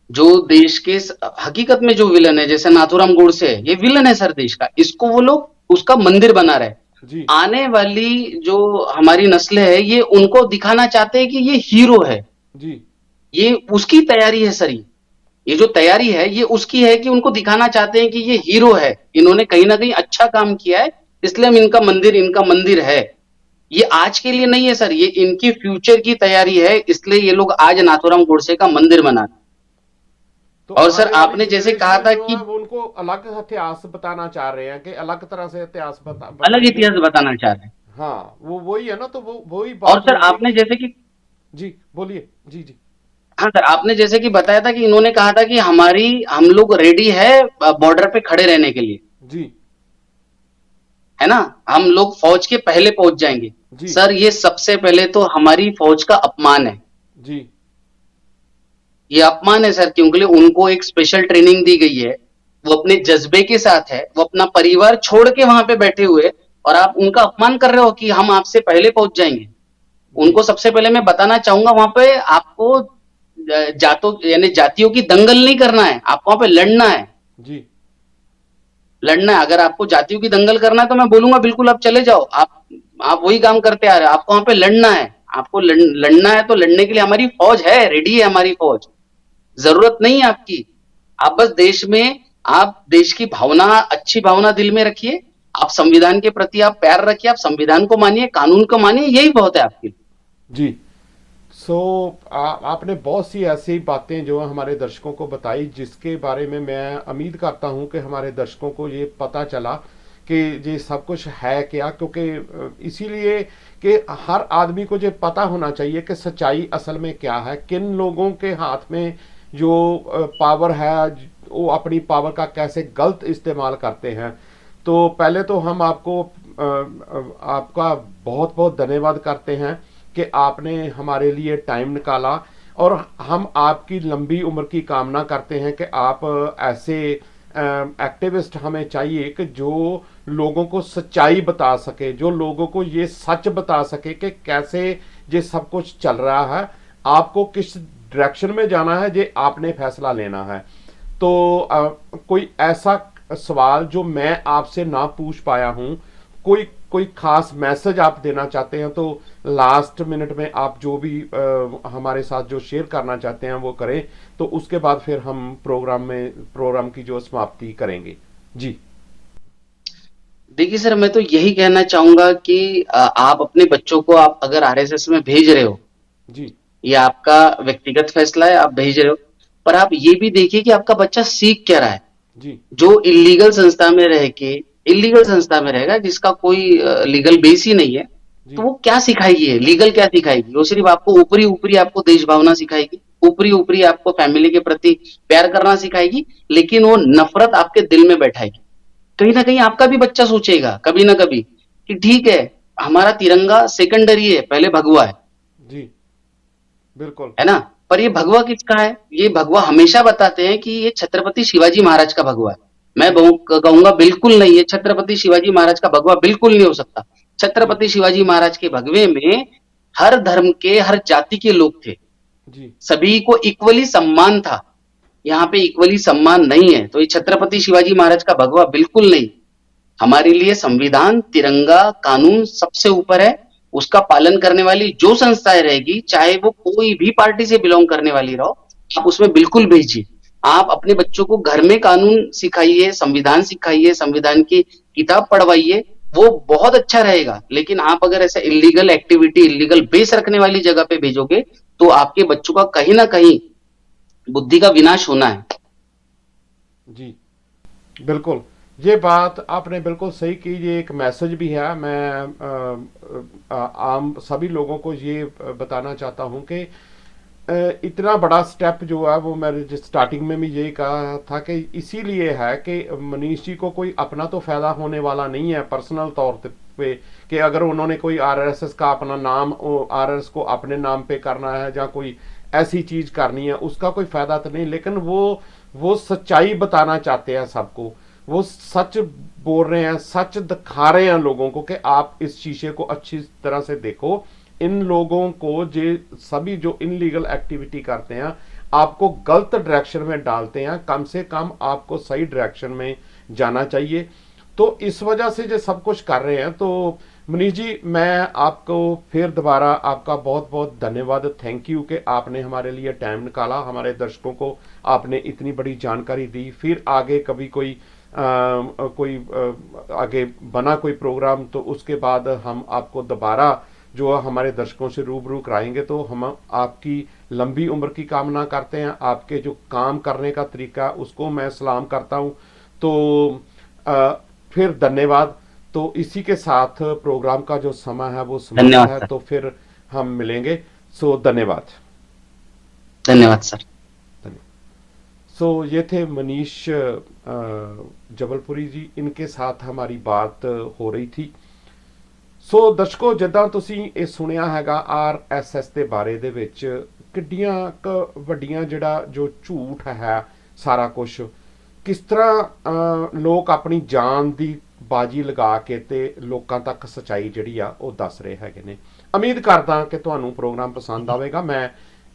जो देश के हकीकत में जो विलन है, जैसे नाथूराम गोडसे है, ये विलन है सर देश का, इसको वो लोग उसका मंदिर बना रहे हैं। जी आने वाली जो हमारी नस्लें है, ये उनको दिखाना चाहते हैं कि ये हीरो है। जी ये उसकी तैयारी है सर। ये जो तैयारी है ये उसकी है कि उनको दिखाना चाहते हैं कि ये हीरो है, इन्होंने कहीं ना कहीं अच्छा काम किया है, इसलिए हम इनका मंदिर है। ये आज के लिए नहीं है सर, ये इनकी फ्यूचर की तैयारी है, इसलिए ये लोग आज नाथूराम गोडसे का मंदिर बना रहे हैं। तो और सर आने वाली आपने जैसे कहा जनरेशन था जो कि है वो उनको अलग इतिहास बताना चाह रहे हैं कि अलग तरह से इतिहास अलग बताएंगे। इतिहास बताना चाह रहे हैं। हाँ वो वही है ना, तो वो वही और बात सर होगी आपने कि जैसे कि जी बोलिए। जी जी हाँ सर, आपने जैसे कि बताया था कि इन्होंने कहा था कि हम लोग रेडी है बॉर्डर पे खड़े रहने के लिए, जी है ना, हम लोग फौज के पहले पहुंच जाएंगे। जी सर ये सबसे पहले तो हमारी फौज का अपमान है। जी ये अपमान है सर, क्योंकि उनको एक स्पेशल ट्रेनिंग दी गई है, वो अपने जज्बे के साथ है, वो अपना परिवार छोड़ के वहां पे बैठे हुए, और आप उनका अपमान कर रहे हो कि हम आपसे पहले पहुंच जाएंगे। जी उनको सबसे पहले मैं बताना चाहूंगा, वहां पे आपको जातों यानी जातियों की दंगल नहीं करना है, आपको वहां पे लड़ना है। जी लड़ना है, अगर आपको जातियों की दंगल करना है तो मैं बोलूंगा बिल्कुल आप चले जाओ, आप वही काम करते आ रहे हो, आपको वहां पे लड़ना है। आपको लड़ना है तो लड़ने के लिए हमारी फौज है, रेडी है हमारी फौज, जरूरत नहीं है आपकी। आप बस देश में, आप देश की भावना, अच्छी भावना दिल में रखिए, आप संविधान के प्रति आप प्यार रखिए, आप संविधान को मानिए, कानून को मानिए, यही बहुत है आपके लिए। जी सो आपने बहुत सी ऐसी बातें जो हमारे दर्शकों को बताई, जिसके बारे में मैं उम्मीद करता हूं कि हमारे दर्शकों को ये पता चला कि ये सब कुछ है क्या, क्योंकि इसीलिए कि हर आदमी को ये पता होना चाहिए कि सच्चाई असल में क्या है, किन लोगों के हाथ में जो पावर है वो अपनी पावर का कैसे गलत इस्तेमाल करते हैं। तो पहले तो हम आपको आपका बहुत बहुत धन्यवाद करते हैं कि आपने हमारे लिए टाइम निकाला, और हम आपकी लंबी उम्र की कामना करते हैं कि आप ऐसे एक्टिविस्ट हमें चाहिए कि जो लोगों को सच्चाई बता सके, जो लोगों को ये सच बता सके कि कैसे ये सब कुछ चल रहा है, आपको किस डायरेक्शन में जाना है, ये आपने फैसला लेना है। तो कोई ऐसा सवाल जो मैं आपसे ना पूछ पाया हूं, कोई कोई खास मैसेज आप देना चाहते हैं तो लास्ट मिनट में आप जो भी हमारे साथ जो शेयर करना चाहते हैं वो करें, तो उसके बाद फिर हम प्रोग्राम की जो समाप्ति करेंगे। जी देखिए सर, मैं तो यही कहना चाहूंगा कि आप अपने बच्चों को, आप अगर आरएसएस में भेज रहे हो, जी ये आपका व्यक्तिगत फैसला है, आप भेज रहे हो, पर आप ये भी देखिए कि आपका बच्चा सीख क्या रहा है। जी जो इलीगल संस्था में रहेगा, जिसका कोई लीगल बेस ही नहीं है, तो जी वो क्या सिखाएगी, है लीगल क्या सिखाएगी? वो सिर्फ आपको ऊपरी ऊपरी आपको देश भावना सिखाएगी, ऊपरी ऊपरी आपको फैमिली के प्रति प्यार करना सिखाएगी, लेकिन वो नफरत आपके दिल में बैठाएगी। कहीं ना कहीं आपका भी बच्चा सोचेगा कभी ना कभी कि ठीक है, हमारा तिरंगा सेकेंडरी है, पहले भगवा जी बिल्कुल। है ना। पर ये भगवा किसका है? ये भगवा हमेशा बताते हैं कि ये छत्रपति शिवाजी महाराज का भगवा है। मैं जी कहूंगा बिल्कुल नहीं, ये छत्रपति शिवाजी महाराज का भगवा बिल्कुल नहीं हो सकता। जी छत्रपति शिवाजी महाराज के भगवे में हर धर्म के, हर जाति के लोग थे, जी सभी को इक्वली सम्मान था। यहाँ पे इक्वली सम्मान नहीं है, तो ये छत्रपति शिवाजी महाराज का भगवा बिल्कुल नहीं। हमारे लिए संविधान, तिरंगा, कानून सबसे ऊपर है। उसका पालन करने वाली जो संस्थाएं रहेगी, चाहे वो कोई भी पार्टी से बिलोंग करने वाली रहो, आप उसमें बिल्कुल भेजिए। आप अपने बच्चों को घर में कानून सिखाइए, संविधान सिखाइए, संविधान की किताब पढ़वाइए, वो बहुत अच्छा रहेगा। लेकिन आप अगर ऐसा इलीगल एक्टिविटी, इलीगल बेस रखने वाली जगह पे भेजोगे, तो आपके बच्चों का कहीं ना कहीं बुद्धि का विनाश होना है। जी बिल्कुल, ये बात आपने बिल्कुल सही की। ये एक मैसेज भी है, मैं आम सभी लोगों को ये बताना चाहता हूँ कि इतना बड़ा स्टेप जो है वो मैंने जिस स्टार्टिंग में भी यही कहा था कि इसीलिए है कि मनीष जी को कोई अपना तो फायदा होने वाला नहीं है पर्सनल तौर पे, कि अगर उन्होंने कोई आरएसएस का अपना नाम, आरएसएस को अपने नाम पे करना है या कोई ऐसी चीज करनी है, उसका कोई फायदा तो नहीं, लेकिन वो सच्चाई बताना चाहते हैं सबको। वो सच बोल रहे हैं, सच दिखा रहे हैं लोगों को कि आप इस शीशे को अच्छी तरह से देखो। इन लोगों को जे सभी जो इनलीगल एक्टिविटी करते हैं आपको गलत डायरेक्शन में डालते हैं, कम से कम आपको सही डायरेक्शन में जाना चाहिए। तो इस वजह से जो सब कुछ कर रहे हैं, तो मनीष जी मैं आपको फिर दोबारा आपका बहुत बहुत धन्यवाद, थैंक यू कि आपने हमारे लिए टाइम निकाला, हमारे दर्शकों को आपने इतनी बड़ी जानकारी दी। फिर आगे कभी आगे बना कोई प्रोग्राम तो उसके बाद हम आपको दोबारा जो हमारे दर्शकों से रूबरू कराएंगे। तो हम आपकी लंबी उम्र की कामना करते हैं, आपके जो काम करने का तरीका उसको मैं सलाम करता हूँ। तो अ, फिर धन्यवाद। तो इसी के साथ प्रोग्राम का जो समय है वो समाप्त धन्यवाद है, सर। तो फिर हम मिलेंगे। सो धन्यवाद। धन्यवाद सर। सो ये थे मनीष जबलपुरी जी, इनके साथ हमारी बात हो रही थी। ਸੋ ਦਰਸ਼ਕੋ, ਜਿੱਦਾਂ ਤੁਸੀਂ ਇਹ ਸੁਣਿਆ ਹੈਗਾ ਆਰਐਸਐਸ ਦੇ ਬਾਰੇ ਦੇ ਵਿੱਚ ਕਿੱਡੀਆਂ ਵੱਡੀਆਂ ਜਿਹੜਾ ਜੋ ਝੂਠ ਹੈ ਸਾਰਾ ਕੁਝ, ਕਿਸ ਤਰ੍ਹਾਂ ਲੋਕ ਆਪਣੀ ਜਾਨ ਦੀ ਬਾਜੀ ਲਗਾ ਕੇ ਤੇ ਲੋਕਾਂ ਤੱਕ ਸੱਚਾਈ ਜਿਹੜੀ ਆ ਉਹ ਦੱਸ ਰਹੇ ਹੈਗੇ ਨੇ। ਉਮੀਦ ਕਰਦਾ ਕਿ ਤੁਹਾਨੂੰ ਪ੍ਰੋਗਰਾਮ ਪਸੰਦ ਆਵੇਗਾ। ਮੈਂ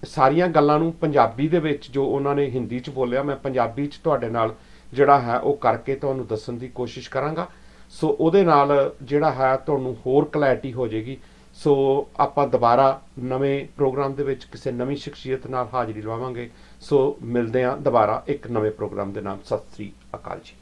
ਸਾਰੀਆਂ ਗੱਲਾਂ ਨੂੰ ਪੰਜਾਬੀ ਦੇ ਵਿੱਚ ਜੋ ਉਹਨਾਂ ਨੇ ਹਿੰਦੀ 'ਚ ਬੋਲਿਆ, ਮੈਂ ਪੰਜਾਬੀ 'ਚ ਤੁਹਾਡੇ ਨਾਲ ਜਿਹੜਾ ਹੈ ਉਹ ਕਰਕੇ ਤੁਹਾਨੂੰ ਦੱਸਣ ਦੀ ਕੋਸ਼ਿਸ਼ ਕਰਾਂਗਾ। ਸੋ ਉਹਦੇ ਨਾਲ ਜਿਹੜਾ ਹੈ ਤੁਹਾਨੂੰ ਹੋਰ ਕਲੈਰਿਟੀ ਹੋ ਜਾਏਗੀ। ਸੋ ਆਪਾਂ ਦੁਬਾਰਾ ਨਵੇਂ ਪ੍ਰੋਗਰਾਮ ਦੇ ਵਿੱਚ ਕਿਸੇ ਨਵੀਂ ਸ਼ਖਸੀਅਤ ਨਾਲ ਹਾਜ਼ਰੀ ਲਵਾਵਾਂਗੇ। ਸੋ ਮਿਲਦੇ ਹਾਂ ਦੁਬਾਰਾ ਇੱਕ ਨਵੇਂ ਪ੍ਰੋਗਰਾਮ ਦੇ ਨਾਲ। ਸਤਿ ਸ੍ਰੀ ਅਕਾਲ ਜੀ।